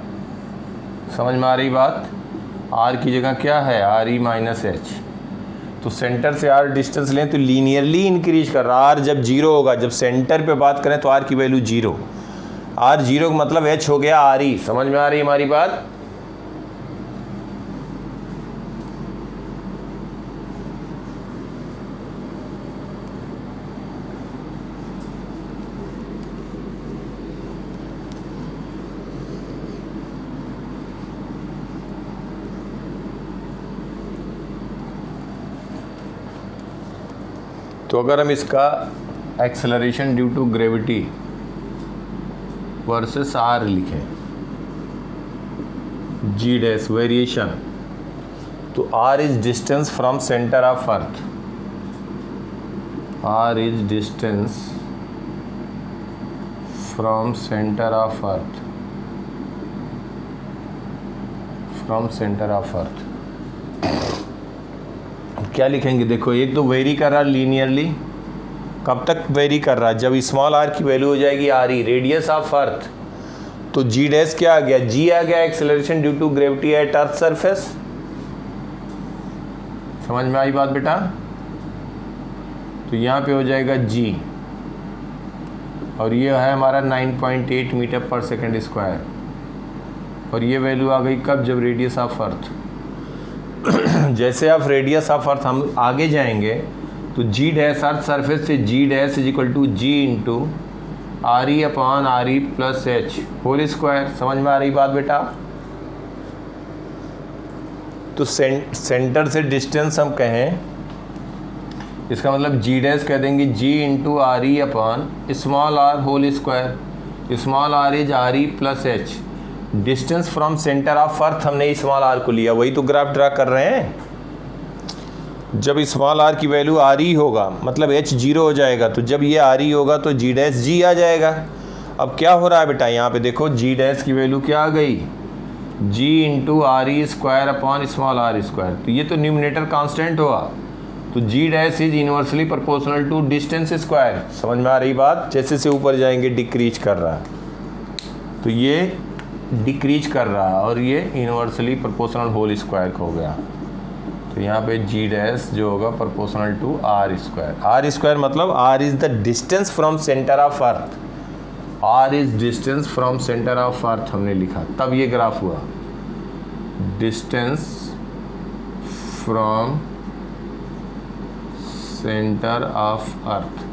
समझ में आ रही बात? R की जगह क्या है, RE माइनस एच, तो सेंटर से R डिस्टेंस लें तो लीनियरली इंक्रीज कर रहा, R जब 0 होगा, जब सेंटर पे बात करें तो R की वैल्यू 0, R 0 का मतलब H हो गया RE। समझ में आ रही हमारी बात? तो अगर हम इसका acceleration due to gravity versus R लिखें, G डैश वेरिएशन, तो R is distance from centre of earth, R is distance from centre of earth, from centre of earth. क्या लिखेंगे, देखो एक तो वेरी कर रहा लीनियरली, कब तक वेरी कर रहा है, जब स्मॉल r की वैल्यू हो जाएगी RE, रेडियस ऑफ अर्थ, तो G डैश क्या आ गया, G आ गया, acceleration due to gravity at earth surface. समझ में आई बात बेटा? तो यहाँ पे हो जाएगा G, और ये है हमारा 9.8 मीटर पर सेकेंड स्क्वायर, और ये वैल्यू आ गई कब, जब रेडियस ऑफ अर्थ। जैसे आप रेडियस ऑफ अर्थ हम आगे जाएंगे तो G डैश अर्थ सरफेस से G dash is equal to G into RE upon RE plus H whole square. समझ में आ रही बात बेटा? तो सेंटर से डिस्टेंस हम कहें, इसका मतलब G डैश कह देंगे G into RE upon small r whole square, small r is RE plus H, distance from centre of earth हमने स्मॉल r को लिया, वही तो ग्राफ ड्रा कर रहे हैं। जब स्मॉल r की वैल्यू RE होगा मतलब H 0 हो जाएगा, तो जब ये RE होगा तो G डैश G आ जाएगा। अब क्या हो रहा है बेटा, यहाँ पे देखो G डैश की वैल्यू क्या आ गई, G into RE square upon small r square, तो ये तो न्यूमिनेटर कांस्टेंट हुआ, तो G dash is inversely proportional to distance square. समझ में आ रही बात? जैसे से ऊपर जाएंगे डिक्रीज कर रहा है, तो ये डिक्रीज कर रहा है और ये इनवर्सली प्रोपोर्शनल होल स्क्वायर का हो गया। तो तो यहाँ पे जी डैश जो होगा proportional to R square. R square मतलब R is the distance from centre of earth, R is distance from centre of earth हमने लिखा, तब ये ग्राफ हुआ। Distance from centre of earth.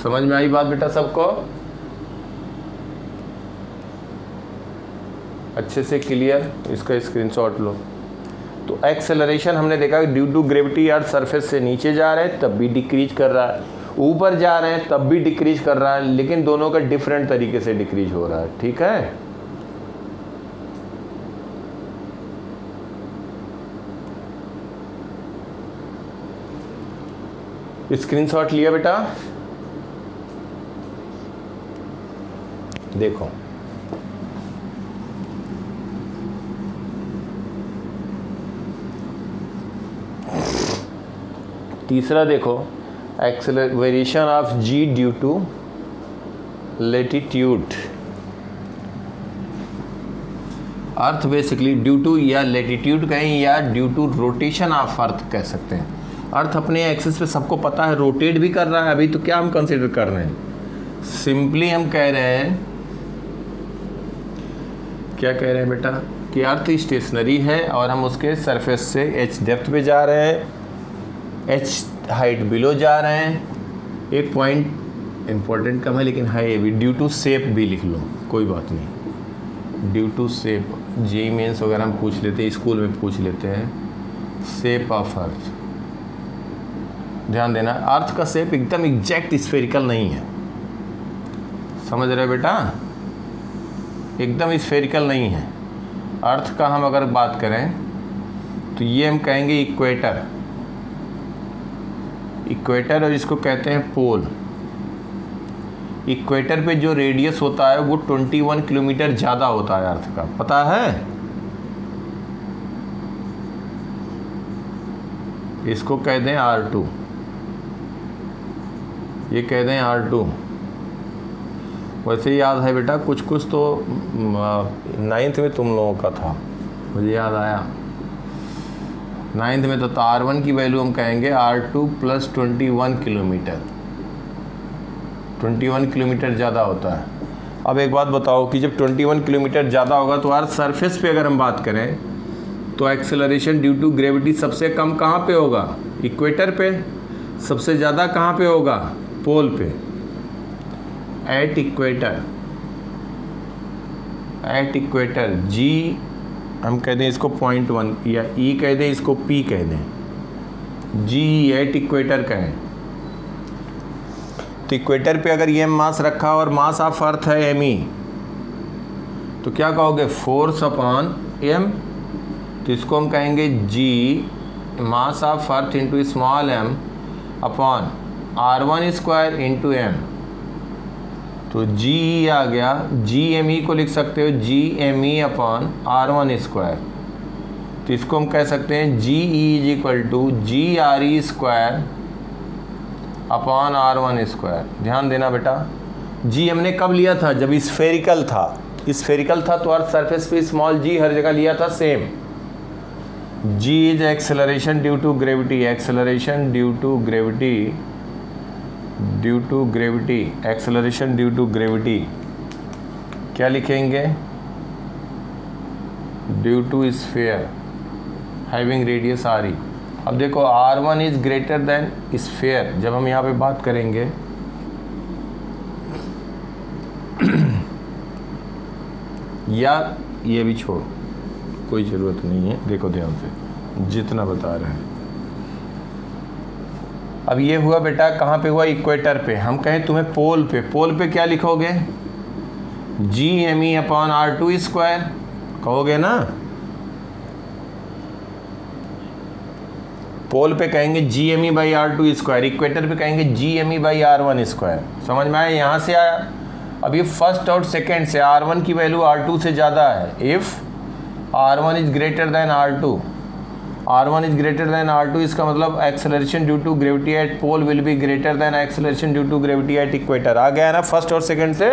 समझ में आई बात बेटा सबको? अच्छे से क्लियर? इसका स्क्रीनशॉट लो। तो एक्सेलरेशन हमने देखा due to gravity earth surface से नीचे जा रहे हैं तब भी डिक्रीज कर रहा है, ऊपर जा रहे हैं तब भी डिक्रीज कर रहा है, लेकिन दोनों का डिफरेंट तरीके से डिक्रीज हो रहा है। ठीक है, स्क्रीनशॉट लिया बेटा? देखो तीसरा देखो, acceleration of G due to latitude. Earth basically due to या लेटीट्यूड कहें या due to rotation of earth कह सकते हैं। अर्थ अपने एक्सिस पे सबको पता है रोटेट भी कर रहा है, अभी तो क्या हम कंसीडर कर रहे हैं, सिंपली हम कह रहे हैं, क्या कह रहे हैं बेटा, कि अर्थ स्टेशनरी है और हम उसके सरफेस से एच डेप्थ पे जा रहे हैं, एच हाइट बिलो जा रहे हैं। एक पॉइंट इंपॉर्टेंट कम है लेकिन है भी, ड्यू टू शेप भी लिख लो, कोई बात नहीं। Due to shape, JEE mains वगैरह हम पूछ लेते हैं, स्कूल में पूछ लेते हैं, शेप ऑफ अर्थ। ध्यान देना, अर्थ का शेप एकदम एग्जैक्ट स्फेरिकल नहीं है, समझ रहे बेटा, एकदम स्फेरिकल नहीं है। अर्थ का हम अगर बात करें तो ये हम कहेंगे इक्वेटर, इक्वेटर, और इसको कहते हैं पोल। इक्वेटर पे जो रेडियस होता है वो 21 किलोमीटर ज़्यादा होता है अर्थ का, पता है? इसको कह दें R2, ये कह दें R2। वैसे याद है बेटा, कुछ कुछ तो 9th में तुम लोगों का था, मुझे याद आया, 9th में तो R1 की वैल्यू हम कहेंगे R2 प्लस 21 किलोमीटर, 21 किलोमीटर ज़्यादा होता है। अब एक बात बताओ कि जब 21 किलोमीटर ज़्यादा होगा तो अर्थ सरफेस पे अगर हम बात करें तो एक्सेलरेशन ड्यू टू ग्रेविटी सबसे कम कहाँ पे होगा? इक्वेटर पे। सबसे ज़्यादा कहाँ पे होगा? पोल पे, एट इक्वेटर। एट इक्वेटर जी हम कह दें इसको 0.1 या ई कह दें, इसको पी कह दें, जी एट इक्वेटर कहें। तो इक्वेटर पे अगर ये मास रखा और मास ऑफ अर्थ है एम ई, तो क्या कहोगे? Force upon M. तो इसको हम कहेंगे G mass of earth into small M upon R1 square into M. तो जी ई आ गया, जी एम ई को लिख सकते हो G M E upon R1 square. तो इसको हम कह सकते हैं G E is equal to G R E square upon R1 square. ध्यान देना बेटा, जी हमने कब लिया था? जब स्फेरिकल था। स्फेरिकल था तो अर्थ सरफेस पे स्मॉल जी हर जगह लिया था same. G is acceleration due to gravity, acceleration due to gravity, due to gravity, acceleration due to gravity क्या लिखेंगे? Due to sphere having radius R E. अब देखो R1 is greater then sphere, जब हम यहाँ पे बात करेंगे या ये भी छोड़, कोई ज़रूरत नहीं है, देखो ध्यान से जितना बता रहे हैं। अब ये हुआ बेटा कहाँ पे हुआ? इक्वेटर पे। हम कहें तुम्हें पोल पे, पोल पे क्या लिखोगे? G M E upon R2 square कहोगे ना। पोल पे कहेंगे G M E by R2 square, equator पे कहेंगे G M E by R1 square. समझ में आया? यहाँ से आया। अब ये फर्स्ट और सेकेंड से R1 की वैल्यू R2 से ज़्यादा है। If R1 is greater than R2, R1 is greater than R2, इसका मतलब acceleration due to gravity at pole will be greater than acceleration due to gravity at equator. आ गया है ना फर्स्ट और सेकंड से?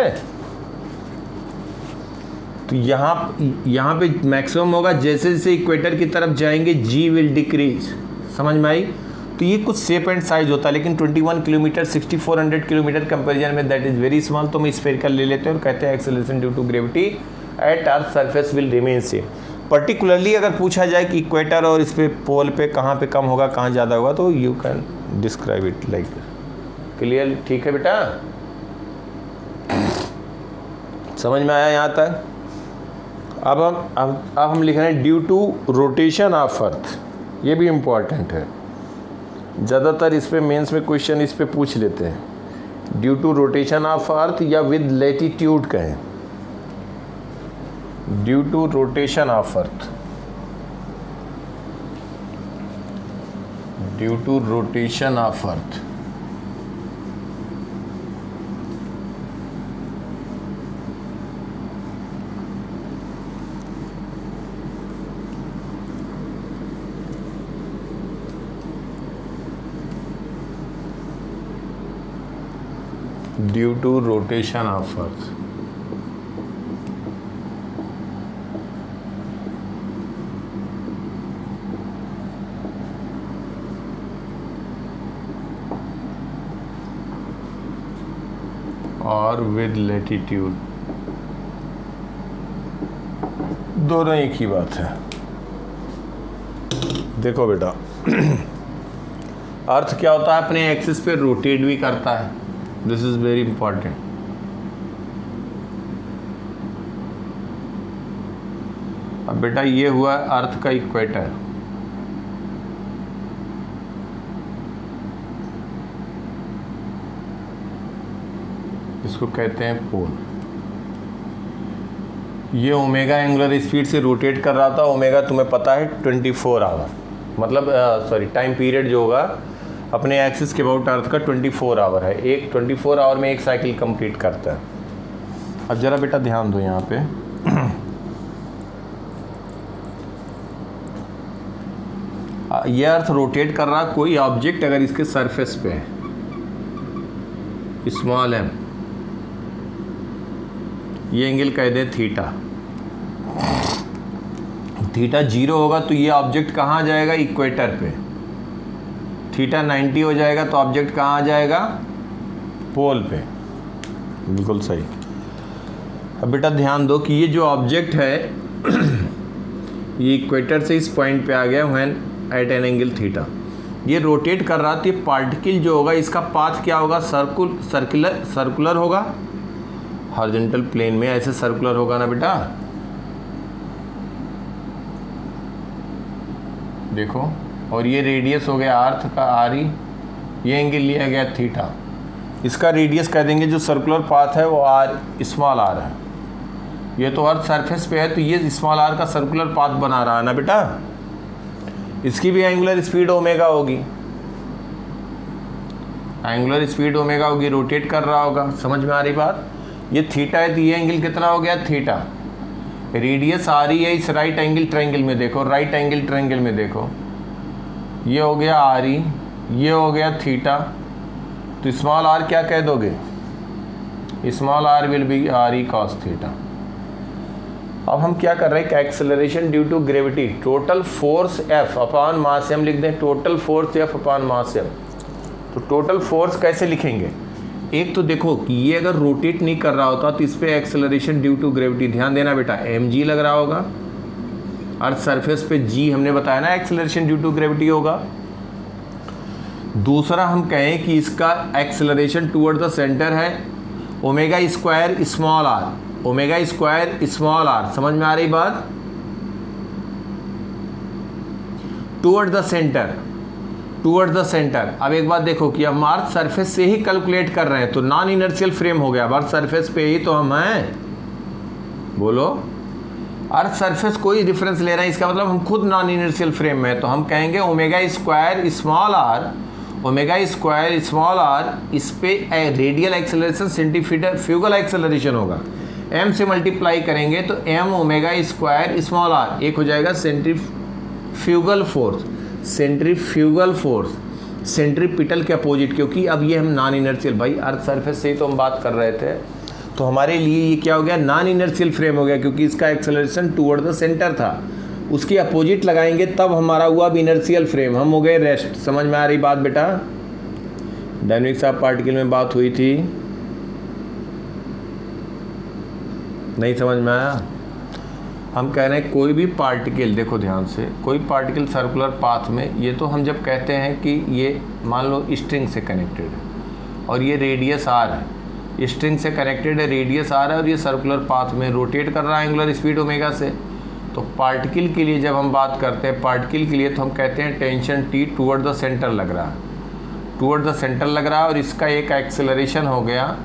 तो यहाँ पे मैक्सिमम होगा, जैसे जैसे इक्वेटर की तरफ जाएंगे जी विल डिक्रीज। समझ में आई? तो ये कुछ शेप एंड साइज होता है, लेकिन 21 किलोमीटर 6400 किलोमीटर कंपेरिजन में दैट इज़ वेरी स्मॉल। तो हम स्फेरिकल ले लेते हैं और कहते हैं acceleration due to gravity at earth surface will remain same. Particularly अगर पूछा जाए कि इक्वेटर और इस पे पोल पे कहाँ पे कम होगा कहाँ ज़्यादा होगा, तो you can describe it like clear. ठीक है बेटा, समझ में आया यहाँ तक? अब हम लिख रहे हैं due to rotation of earth. ये भी इम्पॉर्टेंट है, ज़्यादातर इस पे मेंस में क्वेश्चन इस पे पूछ लेते हैं। Due to rotation of earth या विद लैटिट्यूड कहें, due to rotation of earth, due to rotation of earth. Due to rotation of earth. और विद लैटिट्यूड, दोनों एक ही बात है। देखो बेटा, अर्थ क्या होता है, अपने एक्सिस पे रोटेट भी करता है। This is very important. अब बेटा ये हुआ अर्थ का इक्वेटर, इसको कहते हैं पोल। ये ओमेगा एंगुलर स्पीड से रोटेट कर रहा था। ओमेगा तुम्हें पता है 24 आवर, मतलब टाइम पीरियड जो होगा अपने एक्सिस के अबाउट अर्थ का 24 आवर है। एक 24 आवर में एक साइकिल कंप्लीट करता है। अब जरा बेटा ध्यान दो यहाँ पे, ये अर्थ रोटेट कर रहा, कोई ऑब्जेक्ट अगर इसके सरफेस पे है, स्मॉल एम, ये एंगल कह दे थीटा, थीटा 0 होगा तो ये ऑब्जेक्ट कहाँ जाएगा, इक्वेटर पे। थीटा 90 हो जाएगा तो ऑब्जेक्ट कहाँ जाएगा, पोल पे। बिल्कुल सही। अब बेटा ध्यान दो कि ये जो ऑब्जेक्ट है ये इक्वेटर से इस पॉइंट पे आ गया when eight an angle theta. ये रोटेट कर रहा, तो ये पार्टिकल जो होगा इसका पाथ क्या होगा, सर्कुलर होगा, हॉरिजॉन्टल प्लेन में ऐसे सर्कुलर होगा ना बेटा। देखो, और ये रेडियस हो गया अर्थ का आर ई, ये एंगल लिया गया थीटा, इसका रेडियस कह देंगे जो सर्कुलर पाथ है वो आर, स्मॉल आर है। ये तो अर्थ सरफेस पे है तो ये स्मॉल आर का सर्कुलर पाथ बना रहा है ना बेटा। इसकी भी एंगुलर स्पीड ओमेगा होगी, एंगुलर स्पीड ओमेगा होगी, रोटेट कर रहा होगा। समझ में आ रही बात? ये थीटा है तो ये एंगल कितना हो गया, थीटा। रेडियस आ रही है इस राइट एंगल ट्रायंगल में, देखो राइट एंगल ट्रायंगल में देखो, ये हो गया आर ई, ये हो गया थीटा। तो स्मॉल आर क्या कह दोगे, small R will be R E cos theta. अब हम क्या कर रहे हैं, acceleration due to gravity, total force F upon mass M लिख दें, total force F upon mass M. तो टोटल फोर्स कैसे लिखेंगे, एक तो देखो कि ये अगर रोटेट नहीं कर रहा होता तो इस पर एक्सेलरेशन ड्यू टू ग्रेविटी, ध्यान देना बेटा, एम जी लग रहा होगा, अर्थ सरफेस पे जी हमने बताया ना एक्सेलरेशन ड्यू टू ग्रेविटी होगा। दूसरा हम कहें कि इसका एक्सेलरेशन टूवर्ड द सेंटर है omega square small R, omega square small R. समझ में आ रही बात? Toward the centre, toward the centre. अब एक बात देखो कि हम अर्थ सरफेस से ही कैलकुलेट कर रहे हैं तो नॉन इनर्शियल फ्रेम हो गया, अब अर्थ सरफेस पे ही तो हम हैं, बोलो अर्थ सरफेस कोई डिफरेंस ले रहे हैं, इसका मतलब हम खुद नॉन इनर्शियल फ्रेम में है। तो हम कहेंगे omega square small R, omega square small R, इस पे रेडियल एक्सेलरेशन सेंट्रीफ्यूगल एक्सेलरेशन होगा, एम से मल्टीप्लाई करेंगे तो M omega square small R, एक हो जाएगा centrifugal force, centrifugal force centripetal के अपोजिट, क्योंकि अब ये हम नॉन इनर्शियल, भाई अर्थ सरफेस से ही तो हम बात कर रहे थे, तो हमारे लिए ये क्या हो गया, नॉन इनर्शियल फ्रेम हो गया, क्योंकि इसका एक्सेलरेशन टुवर्ड द सेंटर था। उसकी अपोजिट लगाएंगे तब हमारा हुआ अब इनर्शियल फ्रेम, हम हो गए रेस्ट। समझ में आ रही बात बेटा? डायनेमिक्स ऑफ पार्टिकल में बात हुई थी, नहीं समझ में आया? हम कह रहे हैं कोई भी पार्टिकल, देखो ध्यान से, कोई पार्टिकल सर्कुलर पाथ में, ये तो हम जब कहते हैं कि ये मान लो स्ट्रिंग से कनेक्टेड है और ये रेडियस आर है, स्ट्रिंग से कनेक्टेड है, रेडियस आर है और ये सर्कुलर पाथ में रोटेट कर रहा है एंगुलर स्पीड ओमेगा से। तो पार्टिकल के लिए जब हम बात करते हैं पार्टिकल के लिए, तो हम कहते हैं tension T toward the centre लग रहा है, टुवर्ड द सेंटर लग रहा है और इसका एक एक्सेलरेशन हो गया,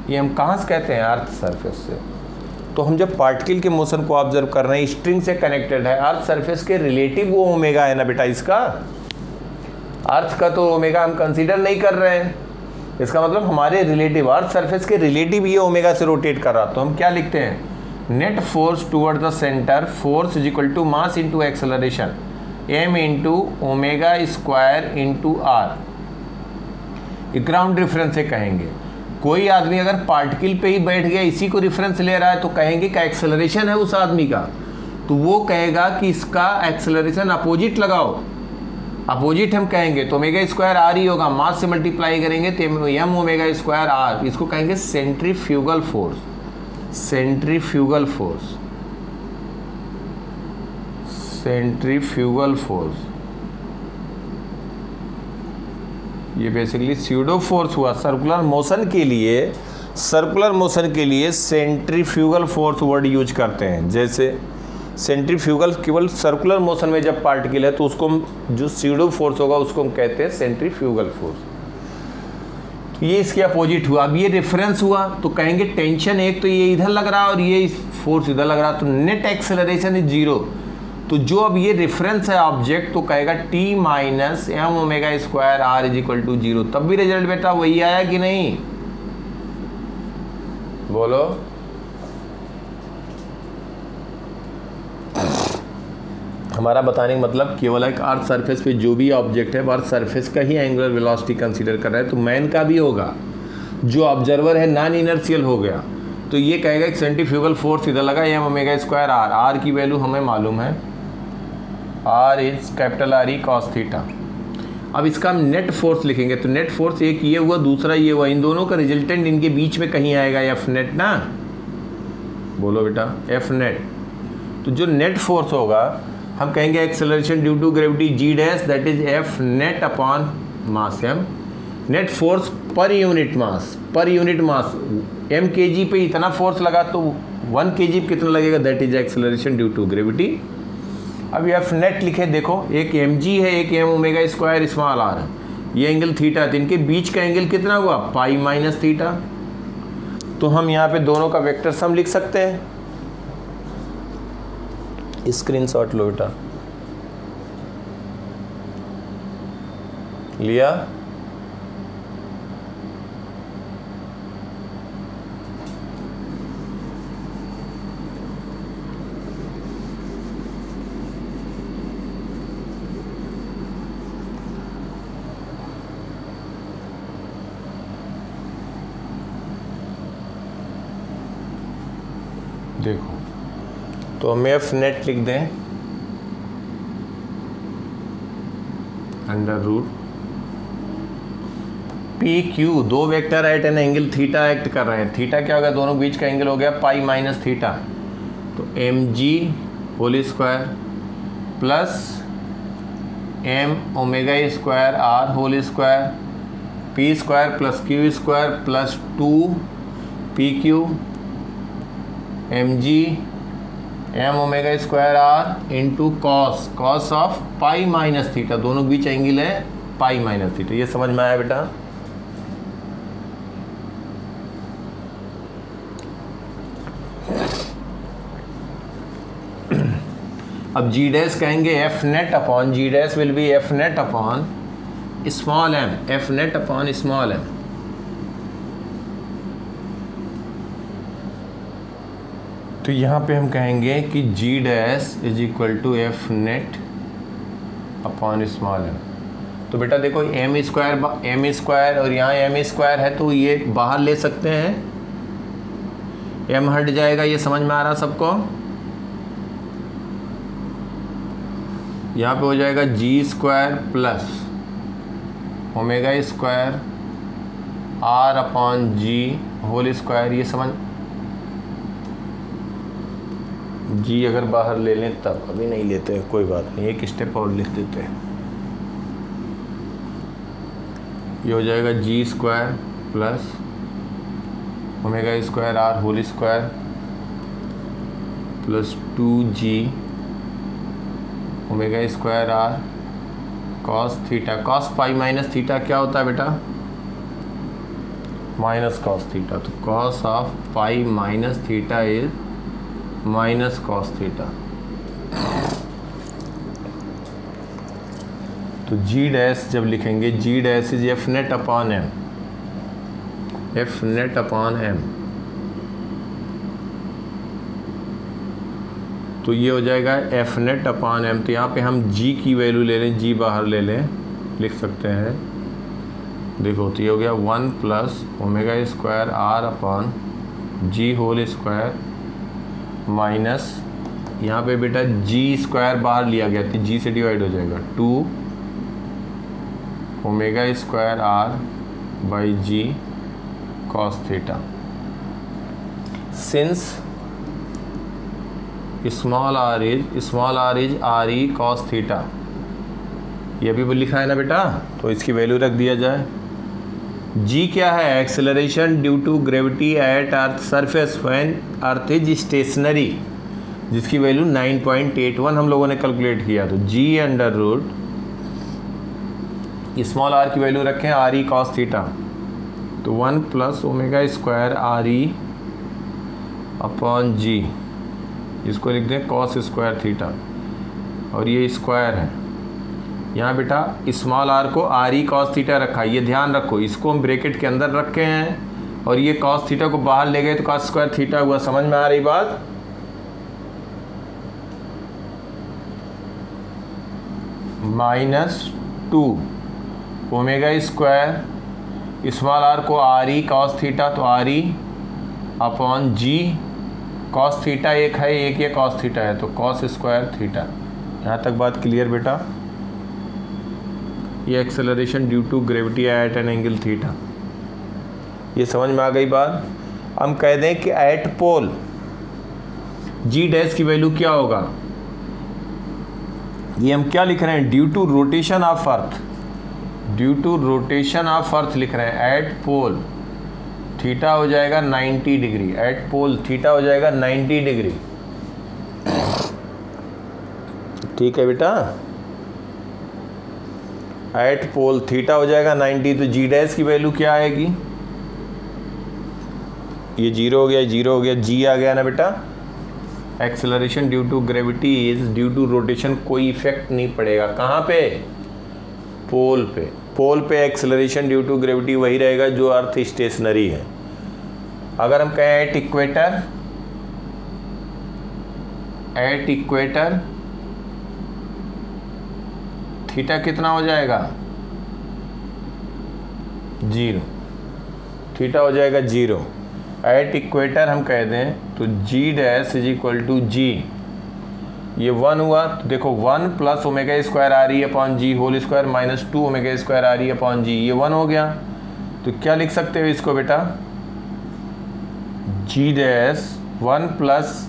ये हम कहाँ से कहते हैं, अर्थ सरफेस से। तो हम जब पार्टिकल के मोशन को ऑब्जर्व कर रहे हैं, स्ट्रिंग से कनेक्टेड है, अर्थ सरफेस के रिलेटिव वो ओमेगा है ना बेटा, इसका अर्थ का तो ओमेगा हम कंसीडर नहीं कर रहे हैं, इसका मतलब हमारे रिलेटिव, अर्थ सरफेस के रिलेटिव ये ओमेगा से रोटेट कर रहा। तो हम क्या लिखते हैं, net force toward the centre, force is equal to mass into acceleration, m into omega square into R. Ground reference से कहेंगे, कोई आदमी अगर पार्टिकल पे ही बैठ गया, इसी को रेफरेंस ले रहा है, तो कहेंगे कि एक्सेलरेशन है उस आदमी का, तो वो कहेगा कि इसका एक्सेलरेशन अपोजिट लगाओ। अपोजिट हम कहेंगे तो ओमेगा स्क्वायर आर ही होगा, मास से मल्टीप्लाई करेंगे तो एम ओमेगा स्क्वायर आर। इसको कहेंगे centrifugal force, centrifugal force, centrifugal force. ये बेसिकली स्यूडो फोर्स हुआ सर्कुलर मोशन के लिए। सर्कुलर मोशन के लिए सेंट्रीफ्यूगल फोर्स वर्ड यूज करते हैं। जैसे सेंट्रीफ्यूगल केवल सर्कुलर मोशन में जब पार्टिकल है तो उसको जो स्यूडो फोर्स होगा उसको हम कहते हैं सेंट्रीफ्यूगल फोर्स। ये इसके अपोजिट हुआ। अब ये रेफरेंस हुआ तो कहेंगे टेंशन एक तो ये इधर लग रहा है और ये फोर्स इधर लग रहा है, तो नेट एक्सेलरेशन इज जीरो। तो जो अब ये रेफरेंस है ऑब्जेक्ट तो कहेगा t minus M omega square R is equal to zero. तब भी रिजल्ट बेटा वही आया कि नहीं, बोलो। हमारा बताने का मतलब केवल एक अर्थ सरफेस पे जो भी ऑब्जेक्ट है वो अर्थ सरफेस का ही एंगुलर वेलोसिटी कंसीडर कर रहा है, तो मैन का भी होगा। जो ऑब्जर्वर है नॉन इनर्शियल हो गया तो ये कहेगा कि सेंट्रीफ्यूगल फोर्स इधर लगा M omega square R. R की वैल्यू हमें मालूम है, R is capital R E cos theta. अब इसका हम नेट फोर्स लिखेंगे तो नेट फोर्स एक ये हुआ, दूसरा ये हुआ, इन दोनों का रिजल्टेंट इनके बीच में कहीं आएगा एफ नेट ना, बोलो बेटा एफ नेट। तो जो नेट फोर्स होगा हम कहेंगे acceleration due to gravity G dash that is F net upon mass M. Net force per unit mass, per unit mass M के जी पे इतना फोर्स लगा तो 1 kg पे कितना लगेगा, that is acceleration due to gravity. अब एफ नेट लिखे, देखो एक एम जी है एक M omega square small R है, ये एंगल थीटा है, तो इनके बीच का एंगल कितना हुआ पाई माइनस थीटा। तो हम यहाँ पे दोनों का वेक्टर सम लिख सकते हैं। स्क्रीनशॉट लो बेटा, लिया। देखो तो हम एफ नेट लिख दें अंडर रूट पी क्यू, दो vector eight an angle theta act कर रहे हैं। थीटा क्या हो गया, दोनों बीच का एंगल हो गया पाई माइनस थीटा। तो M G whole square plus M omega square R whole square P square plus Q square plus 2 P Q M G M omega square R into cos, cos of pi minus theta, दोनों बीच एंगल है पाई माइनस थीटा। ये समझ में आया बेटा? अब जी डैश कहेंगे F net upon, G dash will be F net upon small M, F net upon small M. तो यहाँ पे हम कहेंगे कि G dash is equal to F net upon small M. तो बेटा देखो एम स्क्वायर और यहाँ एम स्क्वायर है तो ये बाहर ले सकते हैं, m हट जाएगा, ये समझ में आ रहा सबको? यहाँ पे हो जाएगा G square plus omega square r upon G whole square, ये समझ। जी अगर बाहर ले लें तब, अभी नहीं लेते हैं, कोई बात नहीं, एक स्टेप और लिख देते हैं। ये हो जाएगा G square plus omega square r whole square plus 2g omega square r cos theta. Cos pi minus theta क्या होता है बेटा? Minus cos theta. तो cos of pi minus theta is minus cos theta. तो जी डैश जब लिखेंगे, G dash is F net upon M, F net upon M. तो ये हो जाएगा एफ नेट अपॉन एम। तो यहाँ पे हम जी की वैल्यू ले लें, जी बाहर ले लें, लिख सकते हैं। देखो तो ये हो गया 1 plus omega square r upon G whole square minus, यहाँ पे बेटा जी स्क्वायर बाहर लिया गया तो जी से डिवाइड हो जाएगा 2 omega square r by G cos theta. Since small R is R E cos theta, ये भी लिखा है ना बेटा, तो इसकी वैल्यू रख दिया जाए। जी क्या है? Acceleration due to gravity at earth surface when earth is stationary, जिसकी वैल्यू 9.81 हम लोगों ने कैलकुलेट किया। तो G under root small R की वैल्यू रखें आर ई कॉस थीटा, तो 1 plus omega square R E upon G, इसको लिख दें कॉस स्क्वायर थीटा, और ये स्क्वायर है। यहाँ बेटा स्मॉल आर को आर ई कॉस थीटा रखा, ये ध्यान रखो, इसको हम ब्रैकेट के अंदर रखे हैं और ये कॉस थीटा को बाहर ले गए तो कॉस स्क्वायर थीटा हुआ। समझ में आ रही बात? -2 ओमेगा स्क्वायर स्मॉल आर को आर ई कॉस थीटा, तो are E upon ji cos theta एक है, एक ये कॉस थीटा है, तो कॉस स्क्वायर थीटा। यहाँ तक बात क्लियर बेटा? ये acceleration due to gravity at an angle theta, ये समझ में आ गई बात? हम कह दें कि एट पोल जी डैश की वैल्यू क्या होगा? ये हम क्या लिख रहे हैं? Due to rotation of earth, due to rotation of earth लिख रहे हैं। एट पोल थीटा हो जाएगा 90 डिग्री, एट पोल थीटा हो जाएगा 90 डिग्री। ठीक है बेटा? एट पोल थीटा हो जाएगा 90, तो जी डैश की वैल्यू क्या आएगी? ये जीरो हो गया, जीरो हो गया, जी आ गया ना बेटा। Acceleration due to gravity is due to rotation, कोई इफेक्ट नहीं पड़ेगा। कहाँ पे? पोल पे। पोल पे एक्सेलरेशन ड्यू टू ग्रेविटी वही रहेगा जो अर्थ स्टेशनरी है। अगर हम कहें at equator, at equator theta कितना हो जाएगा? 0, थीटा हो जाएगा 0। एट इक्वेटर हम कह दें तो G dash is equal to G, ये 1 हुआ तो देखो 1 plus omega square R E upon G whole square minus 2 omega square R E upon G, ये 1 हो गया। तो क्या लिख सकते हो इसको बेटा? जी डैश 1 प्लस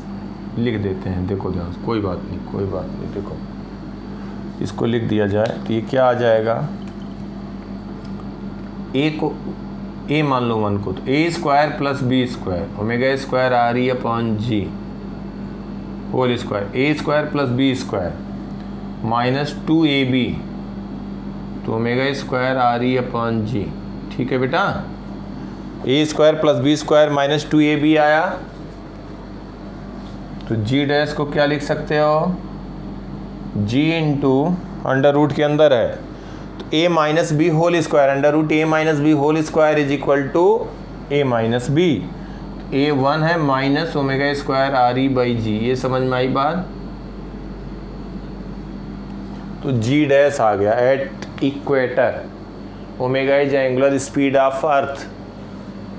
लिख देते हैं, देखो ध्यान, कोई बात नहीं, कोई बात नहीं, देखो इसको लिख दिया जाए तो ये क्या आ जाएगा? ए को ए मान लो 1 को, तो A square plus B square omega square R E upon G whole square, A square plus B square minus 2ab, तो omega square R E upon G. ठीक है बेटा? A square plus B square minus 2ab आया, तो जी डैश को क्या लिख सकते हो? जी इंटू अंडर रूट के अंदर है तो A minus B whole square, under root A minus B whole square is equal to A minus B. A 1 है minus omega square R E by G, ये समझ में आई बात? तो जी डैश आ गया at equator. Omega is angular speed of earth,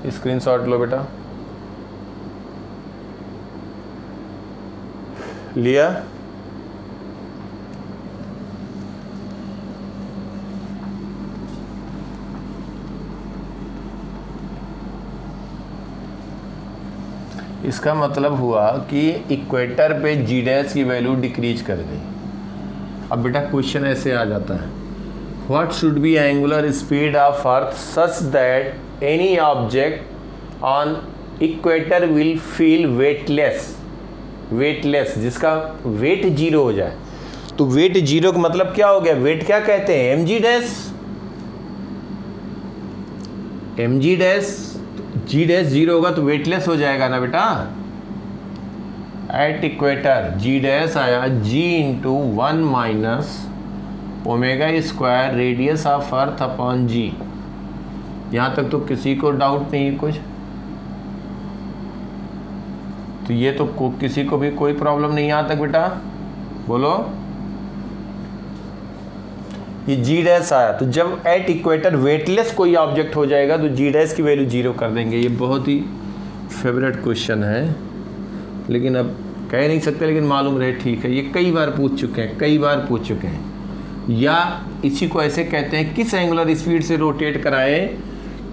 screenshot लो बेटा। लिया। इसका मतलब हुआ कि इक्वेटर पे जी डैश की वैल्यू डिक्रीज कर गई। अब बेटा क्वेश्चन ऐसे आ जाता है, what should be angular speed of earth such that any object on equator will feel weightless, जिसका वेट जीरो हो जाए। तो वेट जीरो का मतलब क्या हो गया, वेट क्या कहते हैं, एम जी डैश, जी डैश जीरो होगा तो वेटलेस हो जाएगा ना बेटा। एट इक्वेटर जी डैश आया G into 1 minus omega square radius of earth upon G. यहाँ तक तो किसी को डाउट नहीं है कुछ, तो ये तो किसी को भी कोई प्रॉब्लम नहीं यहाँ तक बेटा, बोलो। ये जी डैश आया, तो जब एट इक्वेटर वेटलेस कोई ऑब्जेक्ट हो जाएगा तो जी डैश की वैल्यू जीरो कर देंगे। ये बहुत ही फेवरेट क्वेश्चन है, लेकिन अब कह नहीं सकते, लेकिन मालूम रहे ठीक है। ये कई बार पूछ चुके हैं, या इसी को ऐसे कहते हैं किस एंगुलर स्पीड से रोटेट कराएं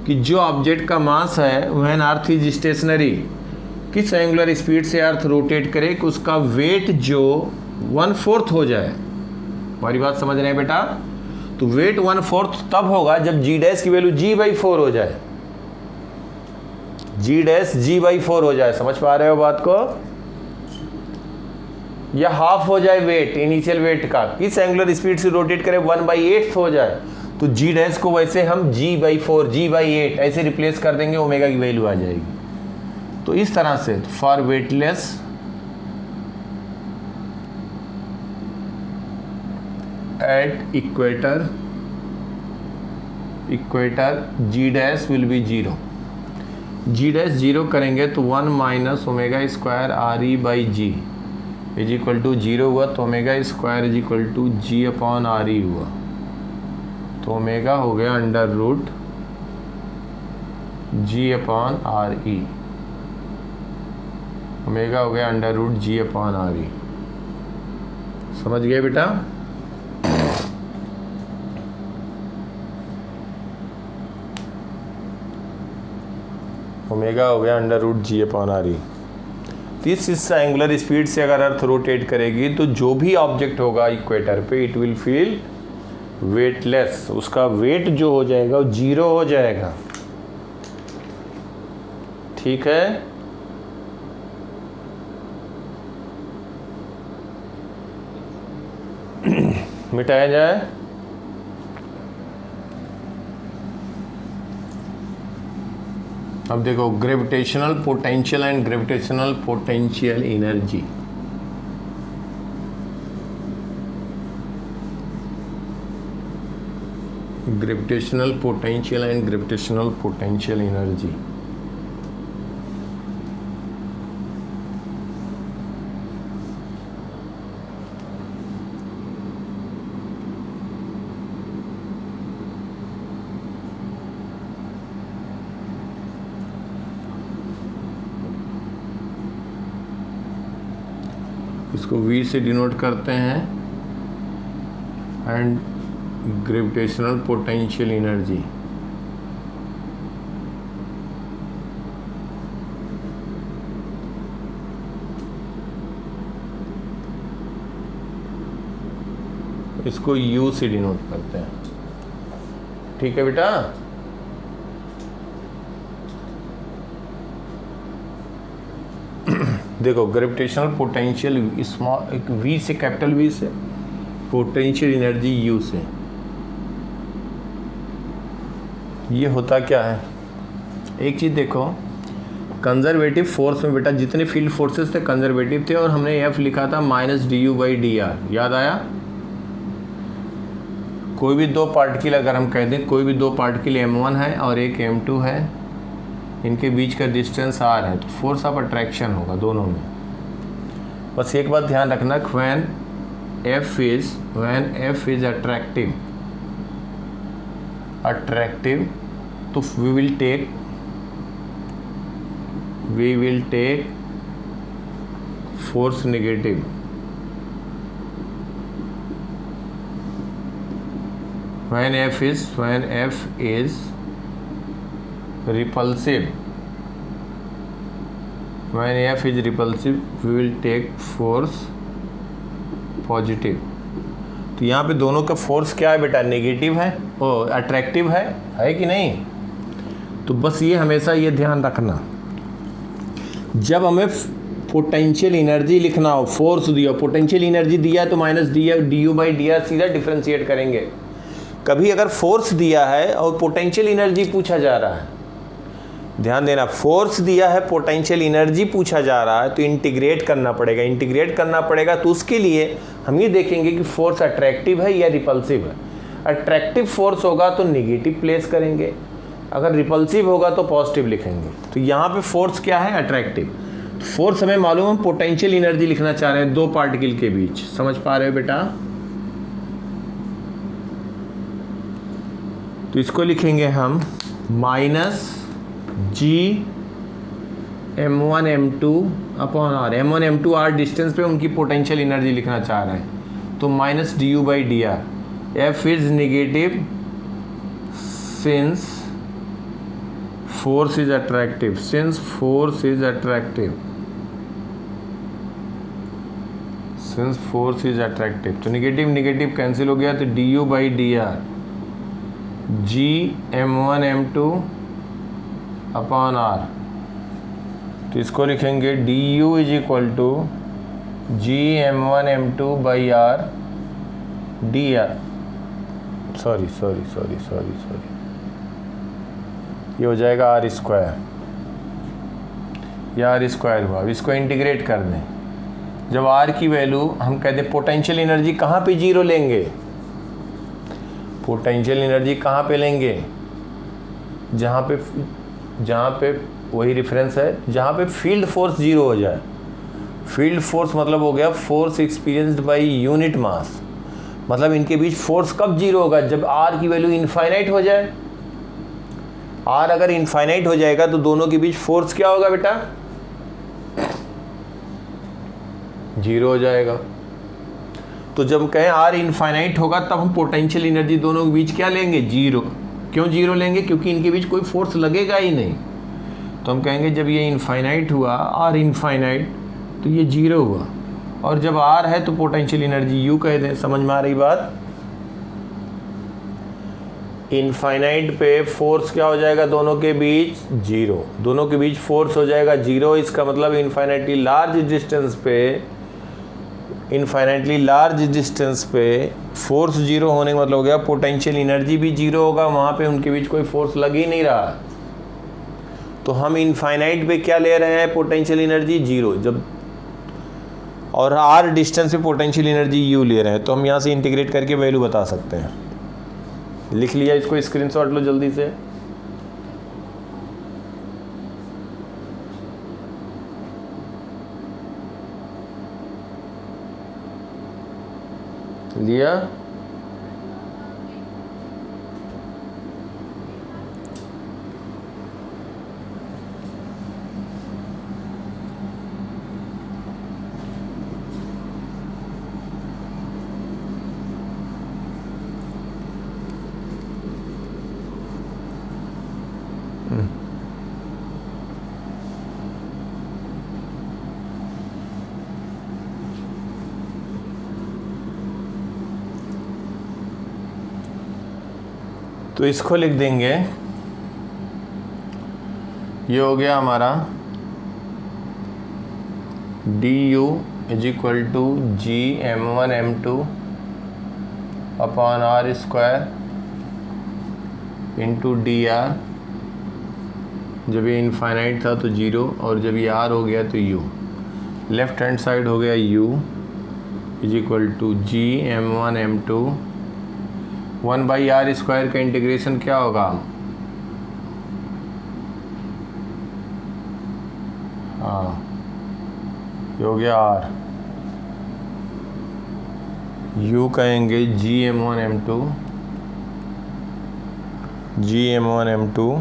कि जो ऑब्जेक्ट का मास है व्हेन अर्थ इज स्टेशनरी, किस एंगुलर स्पीड से अर्थ रोटेट करे कि उसका वेट जो 1/4 हो जाए। हमारी बात समझ रहे हैं बेटा? तो वेट 1/4 तब होगा जब जी डैश की वैल्यू g/4 हो जाए, जी डैश g/4 हो जाए। समझ पा रहे हो बात को? या हाफ हो जाए वेट, इनिशियल वेट का, किस एंगुलर स्पीड से रोटेट करे 1/8 हो जाए, तो जी डैश को वैसे हम g/4 g/8 ऐसे रिप्लेस कर देंगे, ओमेगा की वैल्यू आ जाएगी। तो इस तरह से for weightless at equator G dash will be zero. G dash zero करेंगे तो 1 minus omega square R E by G is equal to zero हुआ, तो omega square is equal to G upon R E हुआ। तो ओमेगा हो गया under root G upon R E, omega हो गया under root G upon R E. समझ गए बेटा? ओमेगा हो गया under root G upon R ई। इस एंगुलर स्पीड से अगर अर्थ रोटेट करेगी तो जो भी ऑब्जेक्ट होगा इक्वेटर पे इट विल फील वेटलेस, उसका वेट जो हो जाएगा वो जीरो हो जाएगा। ठीक है? मिटाया जाए। अब देखो gravitational potential and gravitational potential energy. Gravitational potential and gravitational potential energy. इसको V से डिनोट करते हैं एंड ग्रेविटेशनल पोटेंशियल एनर्जी। इसको U से डिनोट करते हैं। ठीक है बेटा? देखो ग्रेविटेशनल पोटेंशियल स्मॉल V से, कैपिटल V से, पोटेंशियल एनर्जी U से। ये होता क्या है, एक चीज़ देखो, कंजर्वेटिव फोर्स में बेटा जितने फील्ड फोर्सेस थे कंजर्वेटिव थे, और हमने F लिखा था -du/dr। याद आया? कोई भी दो पार्टिकल अगर हम कह दें, कोई भी दो पार्टिकल m1 है और एक m2 है, इनके बीच का डिस्टेंस r है, तो फोर्स ऑफ अट्रैक्शन होगा दोनों में। बस एक बात ध्यान रखना, व्हेन F इज अट्रैक्टिव तो we will take force negative. when F is repulsive, when F is repulsive we will take force positive. तो यहाँ पे दोनों का फोर्स क्या है बेटा, नेगेटिव है और अट्रैक्टिव है कि नहीं। तो बस ये हमेशा ये ध्यान रखना, जब हमें पोटेंशियल एनर्जी लिखना हो, फोर्स दिया, पोटेंशियल एनर्जी दिया तो minus D U by D are सीधा डिफ्रेंशिएट करेंगे। कभी अगर फोर्स दिया है और पोटेंशियल एनर्जी पूछा जा रहा है, ध्यान देना, फोर्स दिया है, पोटेंशियल एनर्जी पूछा जा रहा है, तो इंटीग्रेट करना पड़ेगा। इंटीग्रेट करना पड़ेगा तो उसके लिए हम ये देखेंगे कि फोर्स अट्रैक्टिव है या रिपल्सिव है। अट्रैक्टिव फोर्स होगा तो नेगेटिव प्लेस करेंगे, अगर रिपल्सिव होगा तो पॉजिटिव लिखेंगे। तो यहाँ पे फोर्स क्या है, अट्रैक्टिव। तो फोर्स हमें मालूम, हम पोटेंशियल एनर्जी लिखना चाह रहे हैं दो पार्टिकल के बीच, समझ पा रहे हो बेटा। तो इसको लिखेंगे हम minus G m1 m2 upon R. m1 m2 R distance पे उनकी पोटेंशियल एनर्जी लिखना चाह रहे हैं, तो minus D U by D R. F is negative since force is attractive, since force is attractive, since force is attractive. तो नेगेटिव नेगेटिव कैंसिल हो गया, तो D U by D R G m1 m2 upon R. तो इसको लिखेंगे D U is equal to G m1 m2 by R D R, sorry ये हो जाएगा आर स्क्वायर, यह आर स्क्वायर हुआ। अब इसको इंटीग्रेट कर दें, जब आर की वैल्यू हम कहते हैं पोटेंशियल एनर्जी कहाँ पे जीरो लेंगे, पोटेंशियल एनर्जी कहाँ पे लेंगे, जहाँ पे वही रेफरेंस है जहाँ पे फील्ड फोर्स जीरो हो जाए। फील्ड फोर्स मतलब हो गया force experienced by unit mass, मतलब इनके बीच फोर्स कब जीरो होगा, जब आर की वैल्यू इनफाइनाइट हो जाए। आर अगर इनफाइनाइट हो जाएगा तो दोनों के बीच फोर्स क्या होगा बेटा, जीरो हो जाएगा। तो जब कहें आर इनफाइनाइट होगा तब हम पोटेंशियल एनर्जी दोनों के बीच क्या लेंगे, जीरो। क्यों जीरो लेंगे, क्योंकि इनके बीच कोई फोर्स लगेगा ही नहीं। तो हम कहेंगे जब ये इनफाइनाइट हुआ, आर इनफाइनाइट, तो ये जीरो हुआ, और जब आर है तो पोटेंशियल एनर्जी यू कह दें। समझ में आ रही बात। इनफाइनाइट पे फोर्स क्या हो जाएगा, दोनों के बीच जीरो, दोनों के बीच फोर्स हो जाएगा जीरो। इसका मतलब इनफाइनाइटली लार्ज डिस्टेंस पे, इनफाइनाइटली लार्ज डिस्टेंस पे फोर्स जीरो होने का मतलब हो गया पोटेंशियल एनर्जी भी जीरो होगा, वहाँ पे उनके बीच कोई फोर्स लग ही नहीं रहा। तो हम इनफाइनाइट पे क्या ले रहे हैं, पोटेंशियल एनर्जी जीरो, जब और आर डिस्टेंस पे पोटेंशियल एनर्जी यू ले रहे हैं। तो हम यहाँ से इंटीग्रेट करके वैल्यू बता सकते हैं। लिख लिया, इसको स्क्रीनशॉट लो जल्दी से। लिया, तो इसको लिख देंगे, ये हो गया हमारा D U is equal to G m1 m2 upon R square into D R. जब ये इनफाइनाइट था तो जीरो, और जब ये आर हो गया तो यू। लेफ्ट हैंड साइड हो गया U is equal to G m1 m2 1 by R square का इंटीग्रेशन क्या होगा, हाँ ये हो गया आर, यू कहेंगे G m1 m2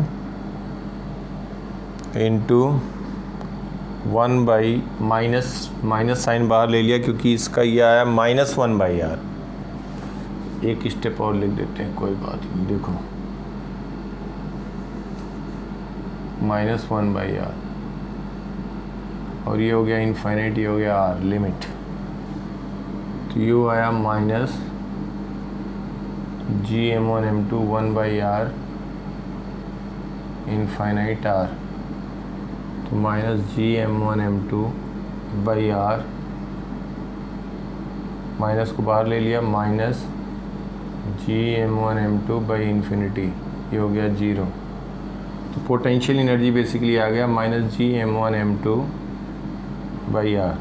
into 1 by minus sign बाहर ले लिया क्योंकि इसका ये आया -1 बाई आर। एक स्टेप और लिख देते हैं, कोई बात नहीं। देखो -1/r, और ये हो गया इनफाइनाइट, ये हो गया r लिमिट। तो ये आया minus gm1m2 1/r infinite r, तो माइनस gm1m2/r, माइनस को बाहर ले लिया, माइनस gm1m2/इंफिनिटी, ये हो गया 0। तो पोटेंशियल एनर्जी बेसिकली आ गया माइनस gm1m2/r।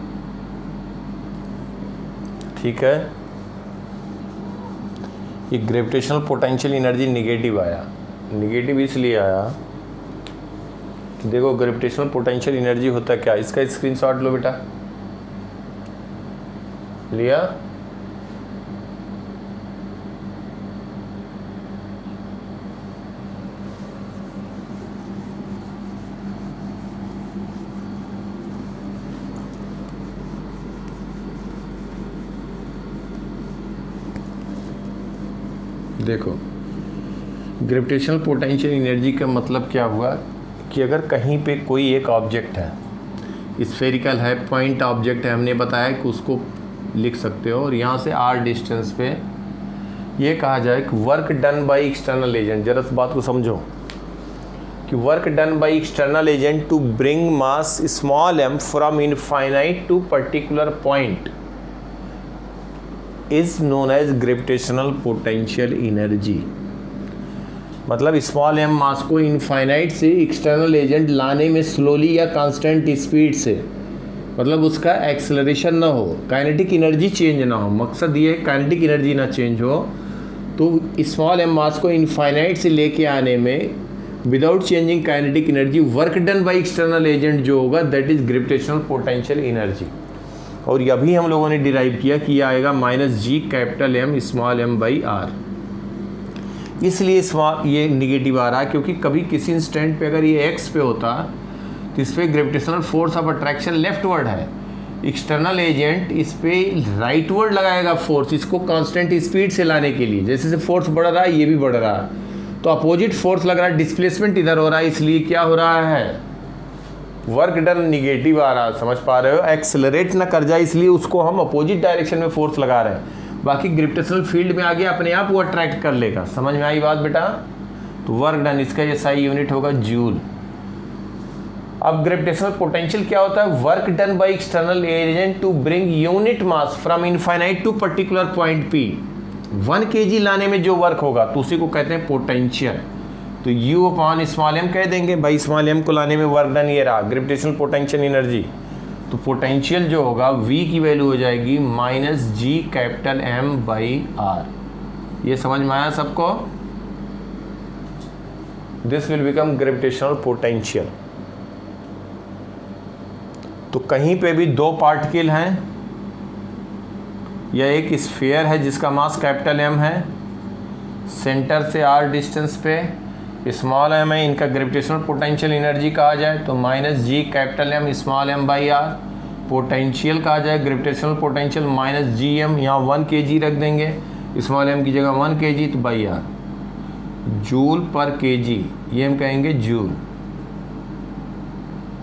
ठीक है, ये ग्रेविटेशनल पोटेंशियल एनर्जी निगेटिव आया। निगेटिव इसलिए आया कि देखो ग्रेविटेशनल पोटेंशियल एनर्जी होता क्या, इसका स्क्रीनशॉट लो बेटा। लिया? देखो ग्रेविटेशनल पोटेंशियल एनर्जी का मतलब क्या हुआ कि अगर कहीं पे कोई एक ऑब्जेक्ट है, स्फेरिकल है, पॉइंट ऑब्जेक्ट है, हमने बताया कि उसको लिख सकते हो, और यहाँ से r डिस्टेंस पे ये कहा जाए कि work done by external agent. जरा इस बात को समझो कि work done by external agent to bring mass small m from infinite to particular point is known as gravitational potential energy. मतलब स्मॉल m मास को इनफाइनाइट से एक्सटर्नल एजेंट लाने में स्लोली या कांस्टेंट स्पीड से, मतलब उसका एक्सेलरेशन ना हो, काइनेटिक एनर्जी चेंज ना हो, मकसद ये है काइनेटिक एनर्जी ना चेंज हो, तो स्मॉल m मास को इनफाइनाइट से लेके आने में without changing kinetic energy work done by external agent जो होगा that is gravitational potential energy. और ये अभी हम लोगों ने डिराइव किया कि ये आएगा -G स्मॉल m/r। इसलिए ये निगेटिव आ रहा है क्योंकि कभी किसी इंस्टेंट पे अगर ये x पे होता तो इस पर gravitational force of attraction leftward है, एक्सटर्नल एजेंट इस पर राइटवर्ड लगाएगा फोर्स, इसको कांस्टेंट स्पीड से लाने के लिए। जैसे जैसे फोर्स बढ़ रहा है ये भी बढ़ रहा है, तो अपोजिट फोर्स लग रहा है, डिस्प्लेसमेंट इधर हो रहा है, इसलिए क्या हो रहा है, वर्क डन निगेटिव आ रहा है। समझ पा रहे हो, एक्सेलरेट ना कर जाए इसलिए उसको हम अपोजिट डायरेक्शन में फोर्स लगा रहे हैं। बाकी ग्रेविटेशनल फील्ड में आ गया, अपने आप वो अट्रैक्ट कर लेगा। समझ में आई बात बेटा? तो वर्क डन, इसका ये SI यूनिट होगा जूल। अब ग्रेविटेशनल पोटेंशियल क्या होता है, work done by external agent to bring unit mass from infinite to particular point P। 1 kg लाने में जो वर्क होगा तो उसी को कहते हैं पोटेंशियल। तो U/m कह देंगे भाई, स्मॉल m को लाने में वर्क डन ये रहा ग्रेविटेशनल पोटेंशियल एनर्जी। तो पोटेंशियल जो होगा V की वैल्यू हो जाएगी -Gm/r। ये समझ में आया सबको? This will become gravitational potential. तो कहीं पे भी दो पार्टिकल हैं या एक स्फीयर है जिसका मास M है, सेंटर से r डिस्टेंस पे स्मॉल m है, इनका ग्रेविटेशनल पोटेंशियल एनर्जी कहा जाए तो -Gm स्मॉल m/r। पोटेंशियल कहा जाए ग्रेविटेशनल पोटेंशियल -Gm, यहाँ 1 kg रख देंगे, स्मॉल m की जगह 1 kg, तो r जूल पर kg, ये हम कहेंगे जूल।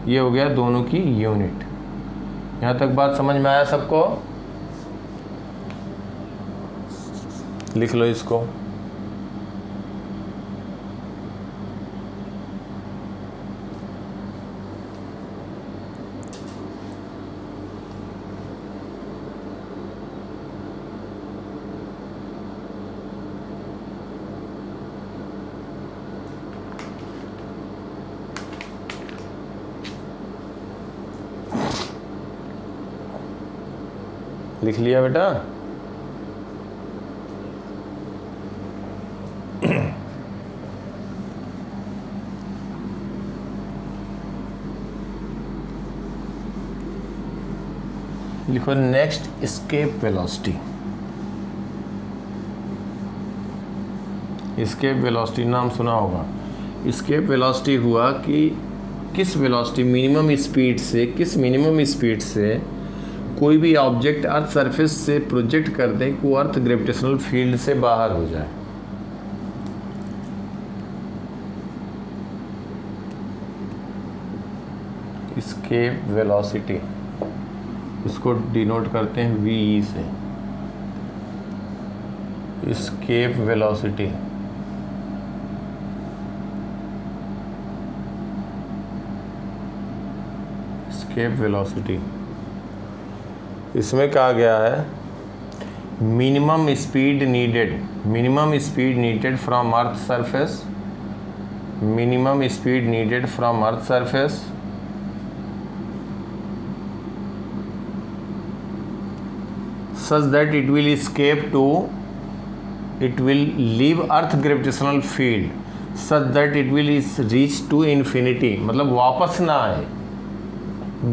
ये हो गया दोनों की यूनिट। यहाँ तक बात समझ में आया सबको? लिख लो इसको। लिख लिया बेटा? लिखो next, escape velocity. Escape velocity नाम सुना होगा। एस्केप वेलोसिटी हुआ कि किस वेलोसिटी, मिनिमम स्पीड से, किस मिनिमम स्पीड से कोई भी ऑब्जेक्ट अर्थ सरफेस से प्रोजेक्ट कर दें कि वो अर्थ ग्रेविटेशनल फील्ड से बाहर हो जाए। एस्केप वेलोसिटी, इसको डिनोट करते हैं वी से, एस्केप वेलोसिटी। एस्केप वेलोसिटी इसमें कहा गया है minimum speed needed from earth surface, minimum speed needed from earth surface such that it will leave earth gravitational field such that it will reach to infinity, मतलब वापस ना आए।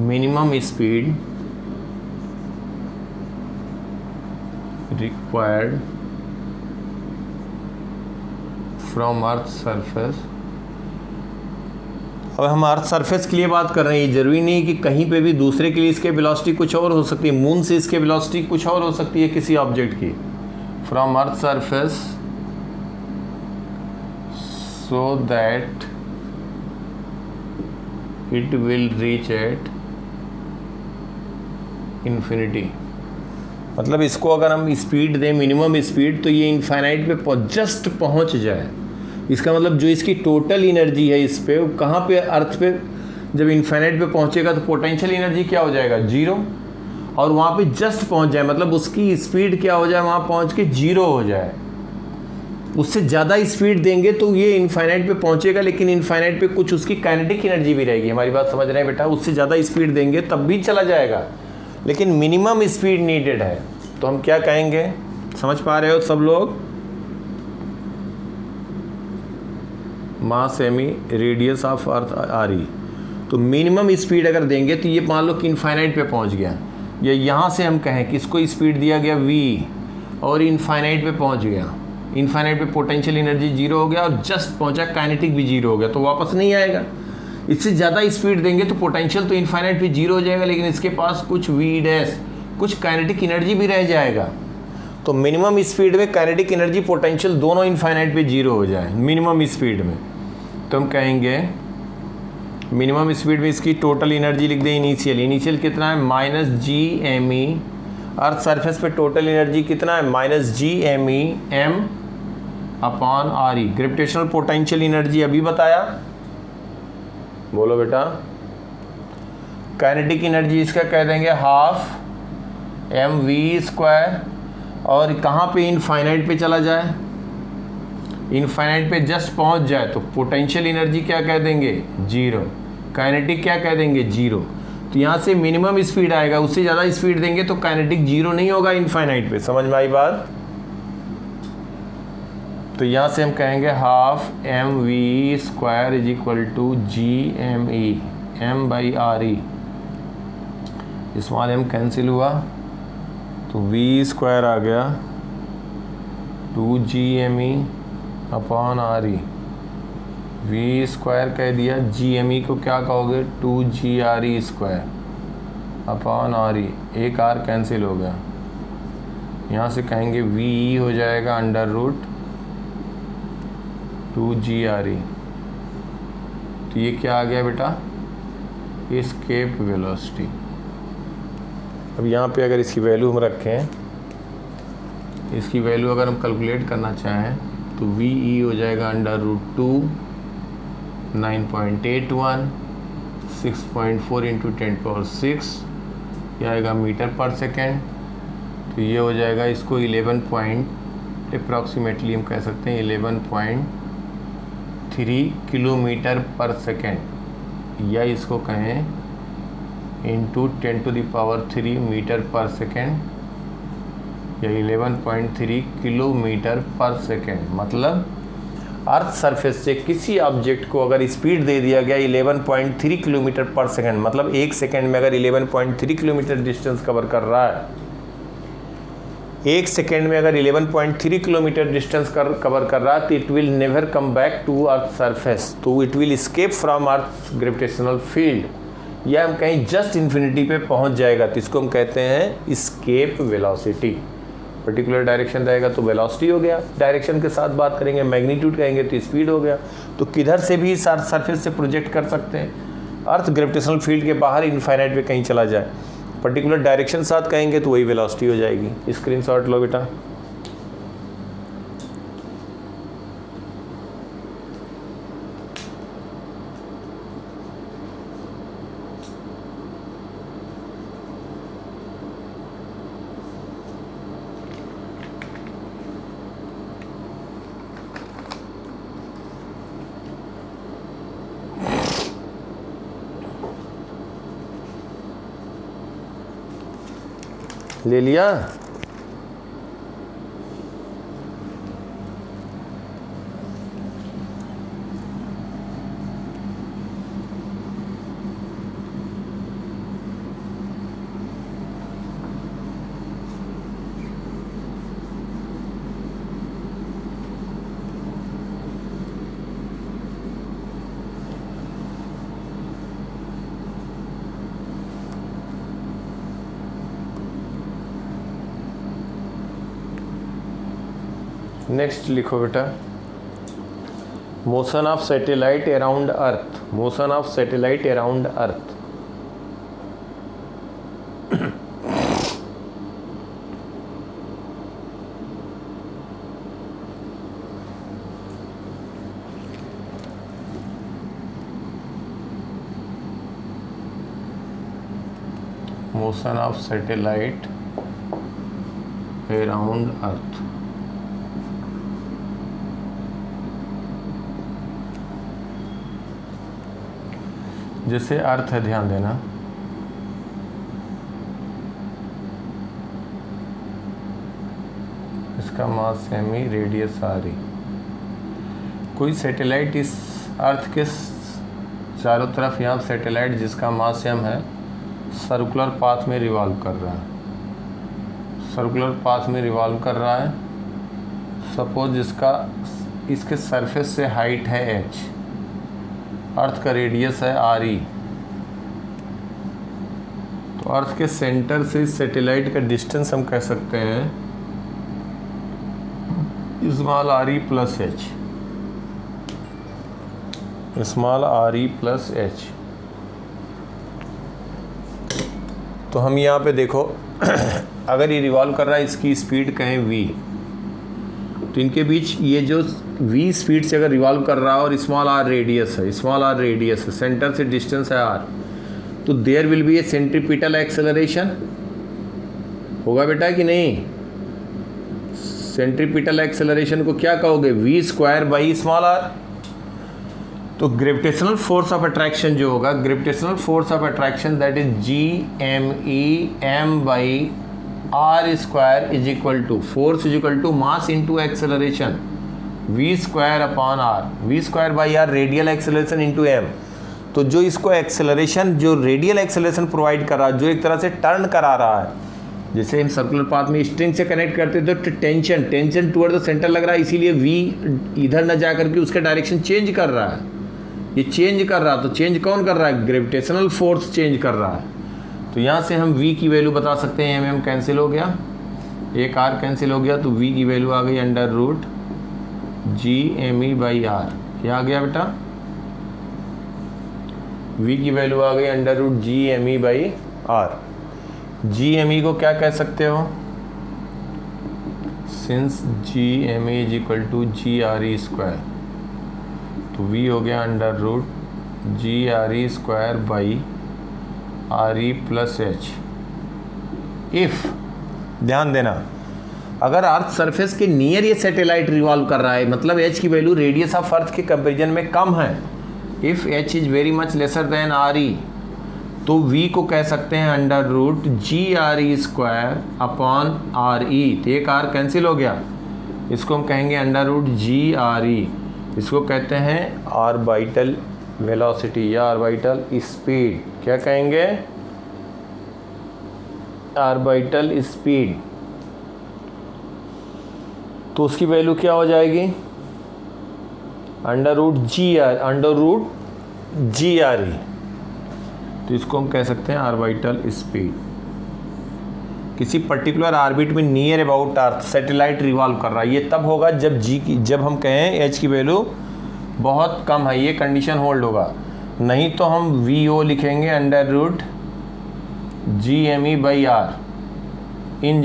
Minimum speed required from earth surface. अब हम अर्थ सरफेस के लिए बात कर रहे हैं, ये जरूरी नहीं कि कहीं पे भी दूसरे के लिए इसके वेलोसिटी कुछ और हो सकती है। मून से इसके वेलोसिटी कुछ और हो सकती है किसी ऑब्जेक्ट की। From earth surface so that it will reach at infinity, मतलब इसको अगर हम स्पीड दें मिनिमम स्पीड तो ये इनफाइनाइट पे जस्ट पहुंच जाए। इसका मतलब जो इसकी टोटल एनर्जी है इस पे, कहाँ पे, अर्थ पे जब इनफाइनाइट पे पहुंचेगा तो पोटेंशियल एनर्जी क्या हो जाएगा, जीरो, और वहाँ पे जस्ट पहुंच जाए, मतलब उसकी स्पीड क्या हो जाए, वहाँ पहुँच के जीरो हो जाए। उससे ज़्यादा स्पीड देंगे तो ये इनफाइनाइट पे पहुँचेगा, लेकिन इनफाइनाइट पे कुछ उसकी काइनेटिक एनर्जी भी रहेगी। हमारी बात समझ रहे हैं बेटा? उससे ज़्यादा स्पीड देंगे तब भी चला जाएगा, लेकिन मिनिमम स्पीड नीडेड है। तो हम क्या कहेंगे, समझ पा रहे हो सब लोग? Mass M E radius of earth R E. तो मिनिमम स्पीड अगर देंगे तो ये मान लो कि इनफाइनाइट पे पहुंच गया, या यहाँ से हम कहें कि इसको स्पीड दिया गया v और इनफाइनाइट पे पहुंच गया। इनफाइनाइट पे पोटेंशियल एनर्जी जीरो हो गया और जस्ट पहुंचा, काइनेटिक भी जीरो हो गया, तो वापस नहीं आएगा। इससे ज़्यादा स्पीड देंगे तो पोटेंशियल तो इनफाइनाइट पे जीरो हो जाएगा, लेकिन इसके पास कुछ v डैश, कुछ काइनेटिक एनर्जी भी रह जाएगा। तो मिनिमम स्पीड में काइनेटिक एनर्जी पोटेंशियल दोनों इनफाइनाइट पे जीरो हो जाए मिनिमम स्पीड में। तो हम कहेंगे मिनिमम स्पीड में इसकी टोटल एनर्जी लिख दें इनिशियल कितना है, minus G M E. Earth surface पे टोटल एनर्जी कितना है, minus G M E M upon R E. Gravitational potential energy अभी बताया, बोलो बेटा। काइनेटिक एनर्जी इसका कह देंगे हाफ एम वी स्क्वायर, और कहाँ पे, इनफाइनाइट पे चला जाए, इनफाइनाइट पे जस्ट पहुंच जाए तो पोटेंशियल एनर्जी क्या कह देंगे, जीरो। काइनेटिक क्या कह देंगे, जीरो। तो यहाँ से मिनिमम स्पीड आएगा, उससे ज़्यादा स्पीड देंगे तो काइनेटिक जीरो नहीं होगा इनफाइनाइट पे। समझ में आई बात? तो यहाँ से हम कहेंगे half M V square is equal to G M E M by R E. Small M cancel हुआ तो वी स्क्वायर आ गया, two G M E upon R E. V square कह दिया, जी एम ई को क्या कहोगे, two G R E square upon R E. एक आर कैंसिल हो गया, यहाँ से कहेंगे वी ई हो जाएगा under root two G R E. तो ये क्या आ गया बेटा, एस्केप वेलोसिटी। अब यहाँ पे अगर इसकी वैल्यू हम रखें, इसकी वैल्यू अगर हम कैलकुलेट करना चाहें तो वी ई हो जाएगा अंडर रूट टू 9.81 6.4 इंटू 10⁻⁶, यह आएगा मीटर पर सेकेंड। तो ये हो जाएगा, इसको 11 पॉइंट अप्रॉक्सीमेटली हम कह सकते हैं 11.3 किलोमीटर पर सेकेंड, या इसको कहें इंटू 10⁻³ मीटर पर सेकेंड, या 11.3 किलोमीटर पर सेकेंड। मतलब अर्थ सरफेस से किसी ऑब्जेक्ट को अगर स्पीड दे दिया गया 11.3 किलोमीटर पर सेकेंड, मतलब एक सेकेंड में अगर 11.3 किलोमीटर डिस्टेंस कवर कर रहा है, एक सेकेंड में अगर 11.3 किलोमीटर डिस्टेंस कवर कर रहा है, तो it will never come back to earth surface, तो it will escape from earth gravitational field. या हम कहीं जस्ट इन्फिनिटी पे पहुंच जाएगा तो इसको हम कहते हैं इस्केप वेलोसिटी। पर्टिकुलर डायरेक्शन रहेगा तो वेलोसिटी हो गया, डायरेक्शन के साथ बात करेंगे मैग्नीट्यूड कहेंगे तो स्पीड हो गया। तो किधर से भी सरफेस से प्रोजेक्ट कर सकते हैं। अर्थ ग्रेविटेशनल फील्ड के बाहर इनफाइनाइट पे कहीं चला जाए, पर्टिकुलर डायरेक्शन साथ कहेंगे तो वही वेलोसिटी हो जाएगी। स्क्रीनशॉट लो बेटा। ले लिया? नेक्स्ट लिखो बेटा, motion of satellite around earth. Motion of satellite around earth. Motion of satellite around earth. जैसे अर्थ है, ध्यान देना, इसका मास सेमी, रेडियस आर ई। कोई सैटेलाइट इस अर्थ के चारों तरफ, यहाँ सैटेलाइट जिसका मास एम है सर्कुलर पाथ में रिवॉल्व कर रहा है, सर्कुलर पाथ में रिवॉल्व कर रहा है। सपोज जिसका इसके सरफेस से हाइट है एच, अर्थ का रेडियस है आर ई, तो अर्थ के सेंटर से इस सैटेलाइट का डिस्टेंस हम कह सकते हैं small are E plus H, small are E plus H. तो हम यहाँ पे देखो अगर ये रिवॉल्व कर रहा है, इसकी स्पीड कहें v, तो इनके बीच ये जो v स्पीड से अगर रिवॉल्व कर रहा है और स्मॉल आर रेडियस है, स्मॉल आर रेडियस है, सेंटर से डिस्टेंस है r, तो there will be a centripetal acceleration. होगा बेटा कि नहीं? सेंट्रीपिटल एक्सेलरेशन को क्या कहोगे? v square by small r। तो ग्रेविटेशनल फोर्स ऑफ अट्रैक्शन जो होगा, gravitational force of attraction that is GME by R square is equal to, force is equal to mass into acceleration v square upon R, v square by R radial acceleration into m। तो जो इसको एक्सेलरेशन, जो रेडियल एक्सेलरेशन प्रोवाइड कर रहा है, जो एक तरह से टर्न करा रहा है, जैसे हम सर्कुलर पाथ में स्ट्रिंग से कनेक्ट करते हैं तो टेंशन टुवर्ड द सेंटर लग रहा है, इसीलिए v इधर न जा करके उसका डायरेक्शन चेंज कर रहा है। ये चेंज कर रहा है, तो चेंज कौन कर रहा है? ग्रेविटेशनल फोर्स चेंज कर रहा है। तो यहाँ से हम v की वैल्यू बता सकते हैं, mm कैंसिल हो गया, एक r कैंसिल हो गया, तो v की वैल्यू आ गई under root GME by R. क्या आ गया बेटा? v की वैल्यू आ गई under root GME by R. GME को क्या कह सकते हो? Since GME is equal to GRE square, तो v हो गया under root GRE square by RE plus H. If, ध्यान देना, अगर अर्थ सरफेस के नियर ये सैटेलाइट रिवॉल्व कर रहा है, मतलब एच की वैल्यू रेडियस ऑफ अर्थ के कंपेरिजन में कम है, if H is very much lesser than R E, तो v को कह सकते हैं under root GRE square upon R E. तो एक r कैंसिल हो गया, इसको हम कहेंगे अंडर रूट GRE। इसको कहते हैं ऑर्बिटल वेलोसिटी या ऑर्बिटल स्पीड। क्या कहेंगे? Orbital speed. तो उसकी वैल्यू क्या हो जाएगी? Under root GRE। तो इसको हम कह सकते हैं ऑर्बिटल स्पीड। किसी पर्टिकुलर ऑर्बिट में near about earth satellite revolve कर रहा है, ये तब होगा जब हम कहें एच की वैल्यू बहुत कम है, ये कंडीशन होल्ड होगा। नहीं तो हम वी ओ लिखेंगे under root G M E by R in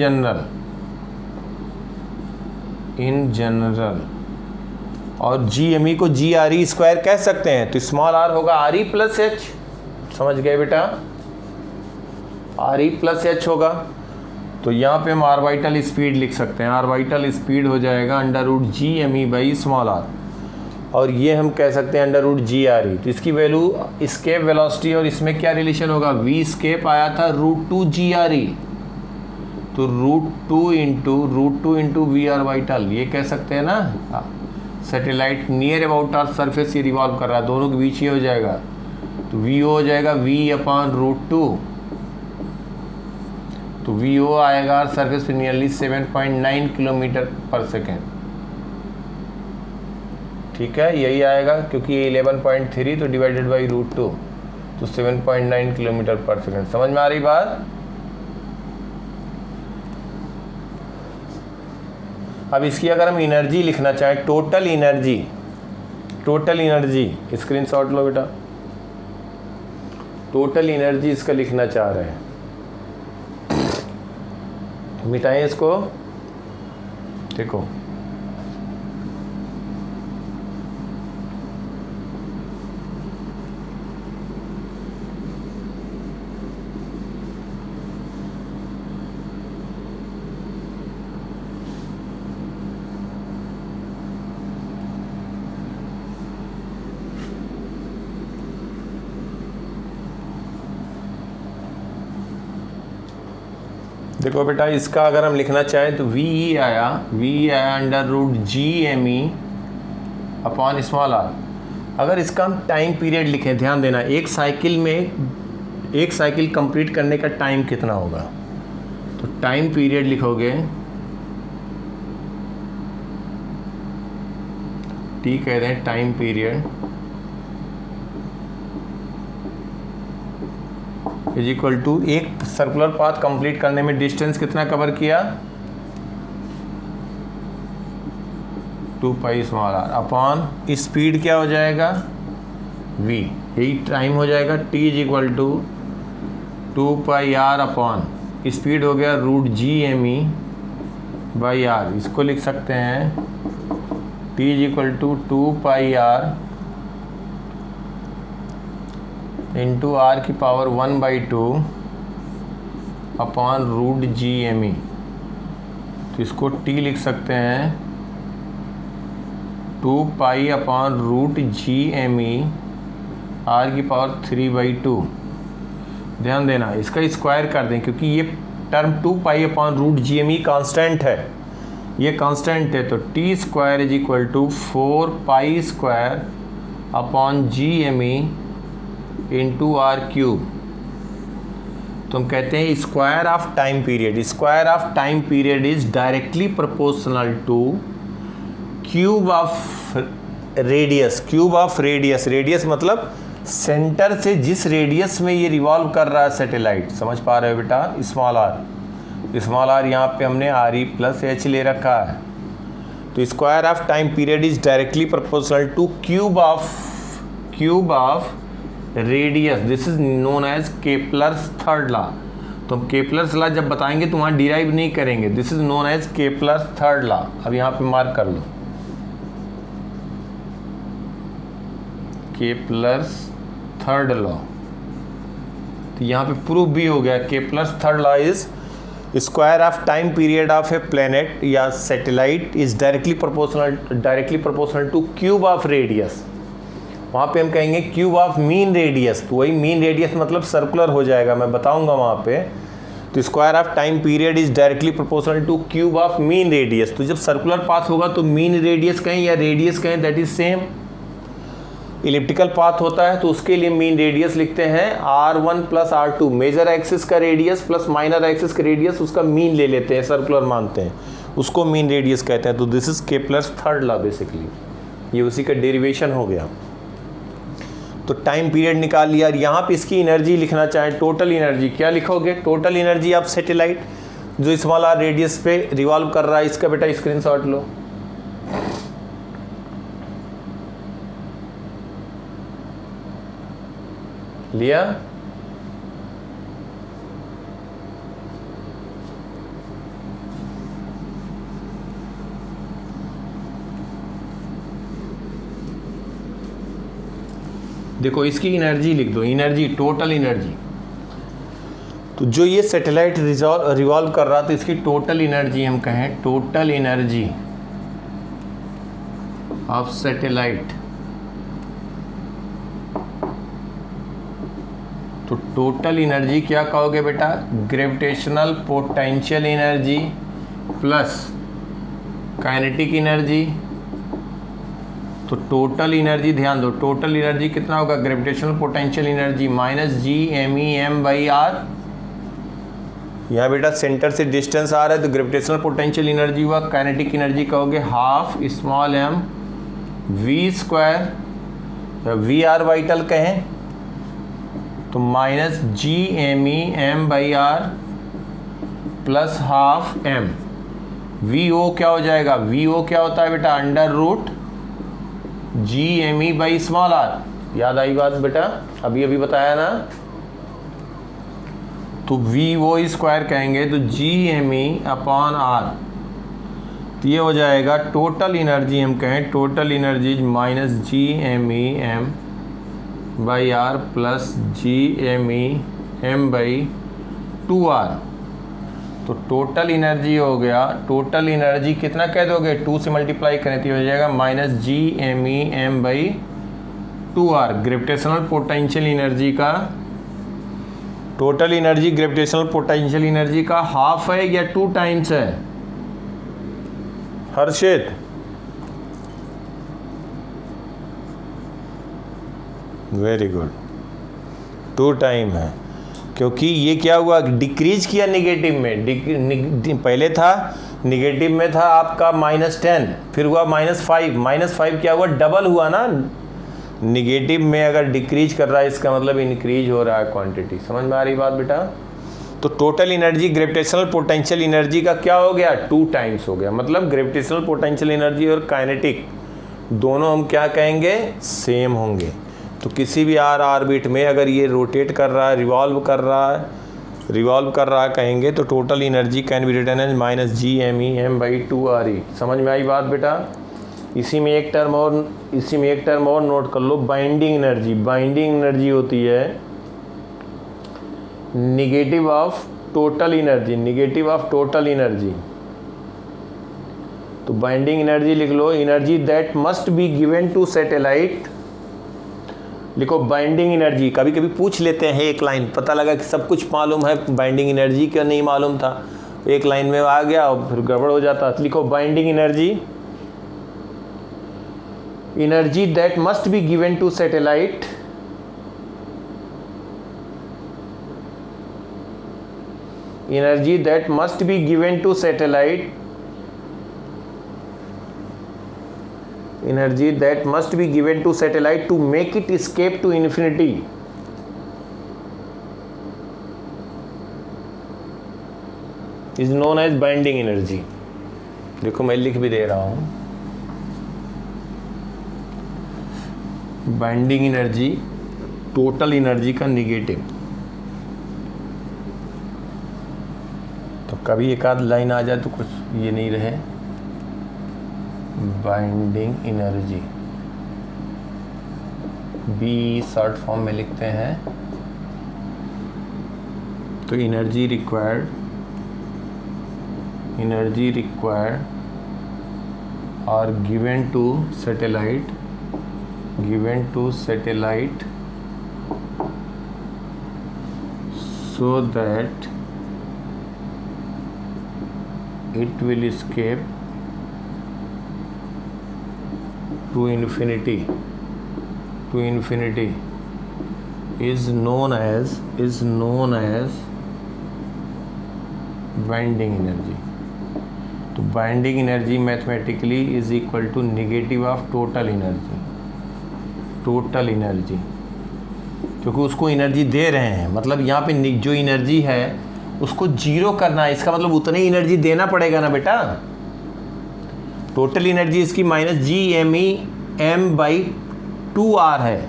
general, और जी एम ई को जी आर ई स्क्वायर कह सकते हैं। तो स्मॉल आर होगा आर ई प्लस एच, समझ गए बेटा, आर ई प्लस एच होगा। तो यहाँ पे हम ऑर्बिटल स्पीड लिख सकते हैं, ऑर्बिटल स्पीड हो जाएगा under root G M E by small R, और ये हम कह सकते हैं under root G R E. तो इसकी वैल्यू स्केप वेलोसिटी और इसमें क्या रिलेशन होगा, वी स्केप आया था root two G R E, तो root two into V orbital, ये कह सकते हैं ना। Satellite near about earth surface ये रिवॉल्व कर रहा है, दोनों के बीच ये हो जाएगा, तो वी ओ हो जाएगा वी अपॉन रूट टू, तो वी ओ आएगा सरफेस पे नियरली 7.9 किलोमीटर पर सेकेंड। ठीक है, यही आएगा क्योंकि ये 11.3 तो डिवाइडेड बाई रूट टू, तो 7.9 किलोमीटर पर सेकेंड। समझ में आ रही बात। अब इसकी अगर हम एनर्जी लिखना चाहें, टोटल एनर्जी स्क्रीनशॉट लो बेटा, टोटल एनर्जी इसका लिखना चाह रहे हैं, मिटाएं इसको। देखो देखो बेटा, इसका अगर हम लिखना चाहें तो वी ई आया under root G M E upon small R. अगर इसका हम टाइम पीरियड लिखें, ध्यान देना, एक साइकिल कंप्लीट करने का टाइम कितना होगा, तो टाइम पीरियड लिखोगे टी कह रहे हैं time period is equal to एक सर्कुलर पाथ कंप्लीट करने में डिस्टेंस कितना कवर किया, 2 pi small R upon speed क्या हो जाएगा v, यही टाइम हो जाएगा। t is equal to 2 pi R upon speed हो गया root G M E by R. इसको लिख सकते हैं t is equal to 2 pi R into R की power 1/2 upon root G M ई। तो इसको t लिख सकते हैं 2 pi upon root G M E R की पावर 3/2। ध्यान देना, इसका स्क्वायर कर दें क्योंकि ये term 2 pi upon root G M E constant है, ये कांस्टेंट है। तो T square is equal to 4 pi square upon G M E into R cube. तो हम कहते हैं square of time period is directly proportional to cube of radius. Radius मतलब सेंटर से जिस रेडियस में ये रिवॉल्व कर रहा है सैटेलाइट, समझ पा रहे हो बेटा। स्मॉल आर यहाँ पे हमने आर ई प्लस एच ले रखा है। तो square of time period is directly proportional to cube of radius. This is known as Kepler's third law. तो हम केपलर्स लॉ जब बताएंगे तो वहाँ डिराइव नहीं करेंगे, this is known as Kepler's third law. अब यहाँ पे मार्क कर लो केपलर्स थर्ड लॉ। तो यहाँ पे प्रूफ भी हो गया। Kepler's third law is square of time period of a planet या satellite is directly proportional to cube of radius. वहाँ पे हम कहेंगे क्यूब ऑफ मीन रेडियस। तो वही मीन रेडियस मतलब सर्कुलर हो जाएगा, मैं बताऊंगा वहाँ पे। तो square of time period is directly proportional to cube of mean radius. तो जब सर्कुलर पाथ होगा तो मीन रेडियस कहें या रेडियस कहें, that is same. Elliptical path होता है तो उसके लिए मीन रेडियस लिखते हैं r1 plus r2। Major axis का रेडियस प्लस माइनर एक्सिस का रेडियस, उसका मीन ले लेते हैं, सर्कुलर मानते हैं, उसको मीन रेडियस कहते हैं। तो this is Kepler's third law basically, ये उसी का डेरिवेशन हो गया। तो टाइम पीरियड निकाल लिया। और यहाँ पे इसकी एनर्जी लिखना चाहें, टोटल एनर्जी क्या लिखोगे? टोटल एनर्जी ऑफ सैटेलाइट जो स्मॉल आर रेडियस पे रिवॉल्व कर रहा है, इसका बेटा स्क्रीनशॉट लो। लिया? देखो इसकी एनर्जी लिख दो, एनर्जी टोटल एनर्जी। तो जो ये सैटेलाइट रिवॉल्व कर रहा, तो इसकी टोटल एनर्जी हम कहें, टोटल एनर्जी ऑफ सैटेलाइट। तो टोटल एनर्जी क्या कहोगे बेटा? Gravitational potential energy plus kinetic energy. तो टोटल एनर्जी ध्यान दो, टोटल एनर्जी कितना होगा? Gravitational potential energy minus GME/m/r। यहाँ बेटा सेंटर से डिस्टेंस आ रहा है, तो ग्रेविटेशनल पोटेंशियल एनर्जी हुआ। काइनेटिक एनर्जी कहोगे half small m v², VR vital कहें तो minus GME/m/r plus half m। VO क्या हो जाएगा? VO क्या होता है बेटा? Under root GME/r। याद आई बात बेटा? अभी अभी बताया ना। तो VO² कहेंगे तो GME/r। तो ये हो जाएगा टोटल एनर्जी, हम कहें total energy minus GME/m/r plus GME/m/2r। तो टोटल एनर्जी हो गया, टोटल एनर्जी कितना कह दोगे? 2 से मल्टीप्लाई करें तो हो जाएगा minus GME/m/2r। Gravitational potential energy का total energy, gravitational potential energy का हाफ है या 2 टाइम्स है? हर्षित, वेरी गुड, 2 टाइम है। क्योंकि ये क्या हुआ? डिक्रीज किया निगेटिव में। पहले था निगेटिव में था आपका -10, फिर हुआ -5। -5 क्या हुआ? डबल हुआ ना। निगेटिव में अगर डिक्रीज कर रहा है, इसका मतलब इंक्रीज हो रहा है क्वांटिटी। समझ में आ रही बात बेटा? तो total energy gravitational potential energy का क्या हो गया? 2 टाइम्स हो गया। मतलब ग्रेविटेशनल पोटेंशियल एनर्जी और काइनेटिक दोनों हम क्या कहेंगे? सेम होंगे। तो किसी भी आर ऑर्बिट में अगर ये रोटेट कर रहा है, रिवॉल्व कर रहा है कहेंगे तो total energy can be written as minus GME/m/2r। समझ में आई बात बेटा? इसी में एक टर्म और नोट कर लो, बाइंडिंग एनर्जी। बाइंडिंग एनर्जी होती है negative of total energy, negative of total energy. तो बाइंडिंग एनर्जी लिख लो, energy that must be given to satellite. लिखो बाइंडिंग एनर्जी। कभी कभी पूछ लेते हैं एक लाइन, पता लगा कि सब कुछ मालूम है, बाइंडिंग एनर्जी क्या नहीं मालूम था, एक लाइन में आ गया और फिर गड़बड़ हो जाता। लिखो binding energy, energy that must be given to satellite, energy that must be given to satellite, energy that must be given to satellite to make it escape to infinity is known as binding energy। देखो मैं लिख भी दे रहा हूं, बाइंडिंग एनर्जी टोटल एनर्जी का निगेटिव। तो कभी एक आध लाइन आ जाए तो कुछ ये नहीं रहे। Binding energy B short form में लिखते हैं। तो एनर्जी रिक्वायर्ड और given to satellite so that it will escape to infinity is known as binding energy। तो binding energy mathematically is equal to negative of total energy. क्योंकि उसको एनर्जी दे रहे हैं, मतलब यहाँ पे जो एनर्जी है उसको जीरो करना है, इसका मतलब उतनी एनर्जी देना पड़ेगा ना बेटा। टोटल एनर्जी इसकी -GME/m/2r है,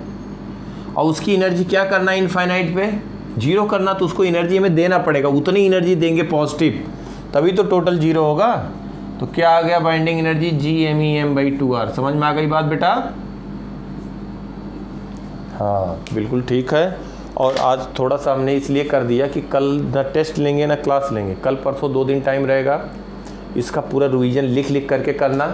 और उसकी एनर्जी क्या करना है इनफाइनाइट पे, जीरो करना, तो उसको एनर्जी हमें देना पड़ेगा, उतनी एनर्जी देंगे पॉजिटिव, तभी तो टोटल जीरो होगा। तो क्या आ गया बाइंडिंग एनर्जी, GME/m/2r। समझ में आ गई बात बेटा? हाँ बिल्कुल ठीक है। और आज थोड़ा सा हमने इसलिए कर दिया कि कल ना टेस्ट लेंगे ना क्लास लेंगे, कल परसों 2 दिन टाइम रहेगा, इसका पूरा रिवीजन लिख करके करना।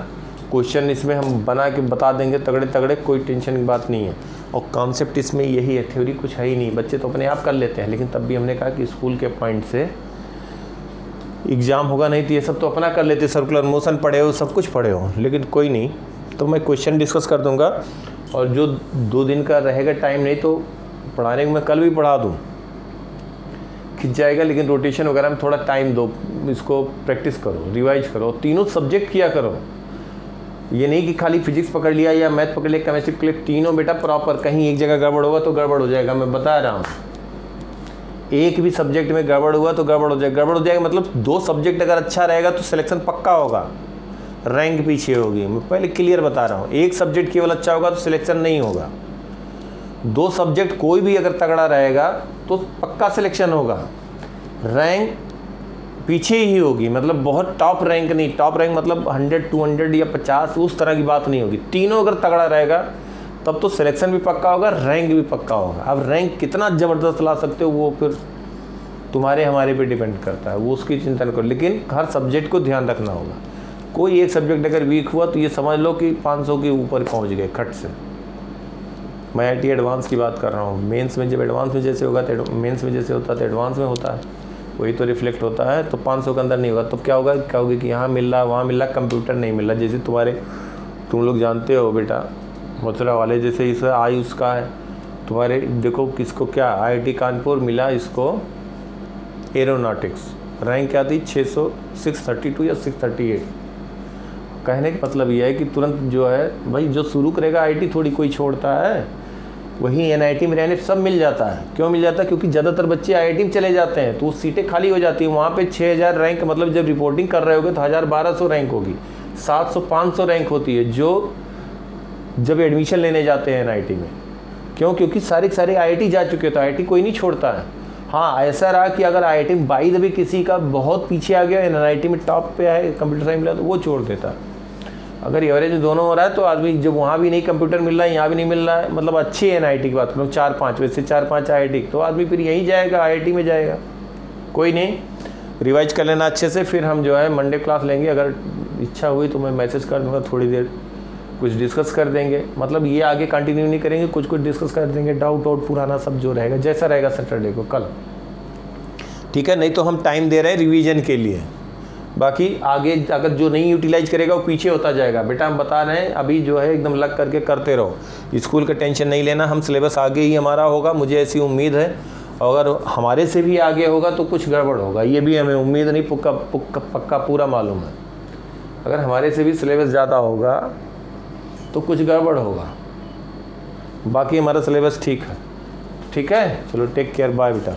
क्वेश्चन इसमें हम बना के बता देंगे तगड़े तगड़े, कोई टेंशन की बात नहीं है। और कॉन्सेप्ट इसमें यही है, थ्योरी कुछ है ही नहीं, बच्चे तो अपने आप कर लेते हैं, लेकिन तब भी हमने कहा कि स्कूल के पॉइंट से एग्ज़ाम होगा, नहीं तो ये सब तो अपना कर लेते, सर्कुलर मोशन पढ़े हो, सब कुछ पढ़े हो, लेकिन कोई नहीं, तो मैं क्वेश्चन डिस्कस कर दूंगा। और जो 2 दिन का रहेगा टाइम, नहीं तो पढ़ाने को मैं कल भी पढ़ा दूँ, खिंच जाएगा, लेकिन रोटेशन वगैरह में थोड़ा टाइम दो, इसको प्रैक्टिस करो, रिवाइज करो, तीनों सब्जेक्ट किया करो। ये नहीं कि खाली फिजिक्स पकड़ लिया या मैथ पकड़ लिया, केमिस्ट्री पकड़ लिया, तीनों बेटा प्रॉपर। कहीं एक जगह गड़बड़ होगा तो गड़बड़ हो जाएगा, मैं बता रहा हूँ। एक भी सब्जेक्ट में गड़बड़ हुआ तो गड़बड़ हो जाएगा। गड़बड़ हो जाएगा मतलब 2 सब्जेक्ट अगर अच्छा रहेगा तो सिलेक्शन पक्का होगा, रैंक पीछे होगी, मैं पहले क्लियर बता रहा हूँ। एक सब्जेक्ट केवल अच्छा होगा तो सिलेक्शन नहीं होगा, 2 सब्जेक्ट कोई भी अगर तगड़ा रहेगा तो पक्का सिलेक्शन होगा, रैंक पीछे ही होगी, मतलब बहुत टॉप रैंक नहीं, टॉप रैंक मतलब 100 200 या 50 उस तरह की बात नहीं होगी। तीनों अगर तगड़ा रहेगा तब तो सिलेक्शन भी पक्का होगा, रैंक भी पक्का होगा। अब रैंक कितना ज़बरदस्त ला सकते हो वो फिर तुम्हारे हमारे पे डिपेंड करता है, वो उसकी चिंता न करो, लेकिन हर सब्जेक्ट को ध्यान रखना होगा। कोई एक सब्जेक्ट अगर वीक हुआ तो ये समझ लो कि 500 के ऊपर पहुँच गए खट से। मैं IIT एडवांस की बात कर रहा हूँ। मेंस में जब एडवांस में जैसे होगा तो मेंस में जैसे होता है तो एडवांस में होता है, वही तो रिफ्लेक्ट होता है। तो 500 के अंदर नहीं होगा तो क्या होगा कि यहाँ मिल रहा वहाँ मिल रहा, कंप्यूटर नहीं मिल रहा। जैसे तुम लोग जानते हो बेटा, मथुरा वाले जैसे इस आयुष का है तुम्हारे, देखो किसको क्या IIT कानपुर मिला, इसको एरोनॉटिक्स, रैंक क्या थी 632 या 638। कहने का मतलब ये है कि तुरंत जो है भाई, जो शुरू करेगा IIT थोड़ी कोई छोड़ता है, वहीं NIT में रहने सब मिल जाता है। क्यों मिल जाता है? क्योंकि ज़्यादातर बच्चे IIT में चले जाते हैं तो वो सीटें खाली हो जाती हैं। वहाँ पे 6000 रैंक, मतलब जब रिपोर्टिंग कर रहे होगे तो 1200 रैंक होगी, 700-500 रैंक होती है जो जब एडमिशन लेने जाते हैं NIT में। क्यों? क्योंकि सारे IIT जा चुके, तो IIT कोई नहीं छोड़ता है। हाँ ऐसा रहा कि अगर IIT में बाई द वे किसी का बहुत पीछे आ गया, NIT में टॉप पे है, कंप्यूटर साइंस मिला, तो वो छोड़ देता। अगर एवरेज दोनों हो रहा है तो आदमी, जब वहाँ भी नहीं कंप्यूटर मिल रहा है यहाँ भी नहीं मिल रहा है, मतलब अच्छी है NIT की बात करूँ, 4-5 वैसे 4-5 IIT, तो आदमी फिर यहीं जाएगा, IIT में जाएगा। कोई नहीं, रिवाइज कर लेना अच्छे से, फिर हम जो है मंडे क्लास लेंगे। अगर इच्छा हुई तो मैं मैसेज कर दूँगा, थोड़ी देर कुछ डिस्कस कर देंगे, मतलब ये आगे कंटिन्यू नहीं करेंगे, कुछ डिस्कस कर देंगे, डाउट पुराना सब जो रहेगा, जैसा रहेगा सैटरडे को कल, ठीक है। नहीं तो हम टाइम दे रहे हैं रिवीजन के लिए, बाकी आगे अगर जो नहीं यूटिलाइज करेगा वो पीछे होता जाएगा। बेटा हम बता रहे हैं अभी जो है एकदम लग करके करते रहो, स्कूल का टेंशन नहीं लेना, हम सिलेबस आगे ही हमारा होगा, मुझे ऐसी उम्मीद है। अगर हमारे से भी आगे होगा तो कुछ गड़बड़ होगा, ये भी हमें उम्मीद नहीं, पक्का पूरा मालूम है। अगर हमारे से भी सिलेबस ज़्यादा होगा तो कुछ गड़बड़ होगा, बाकी हमारा सिलेबस ठीक है। चलो टेक केयर, बाय बेटा।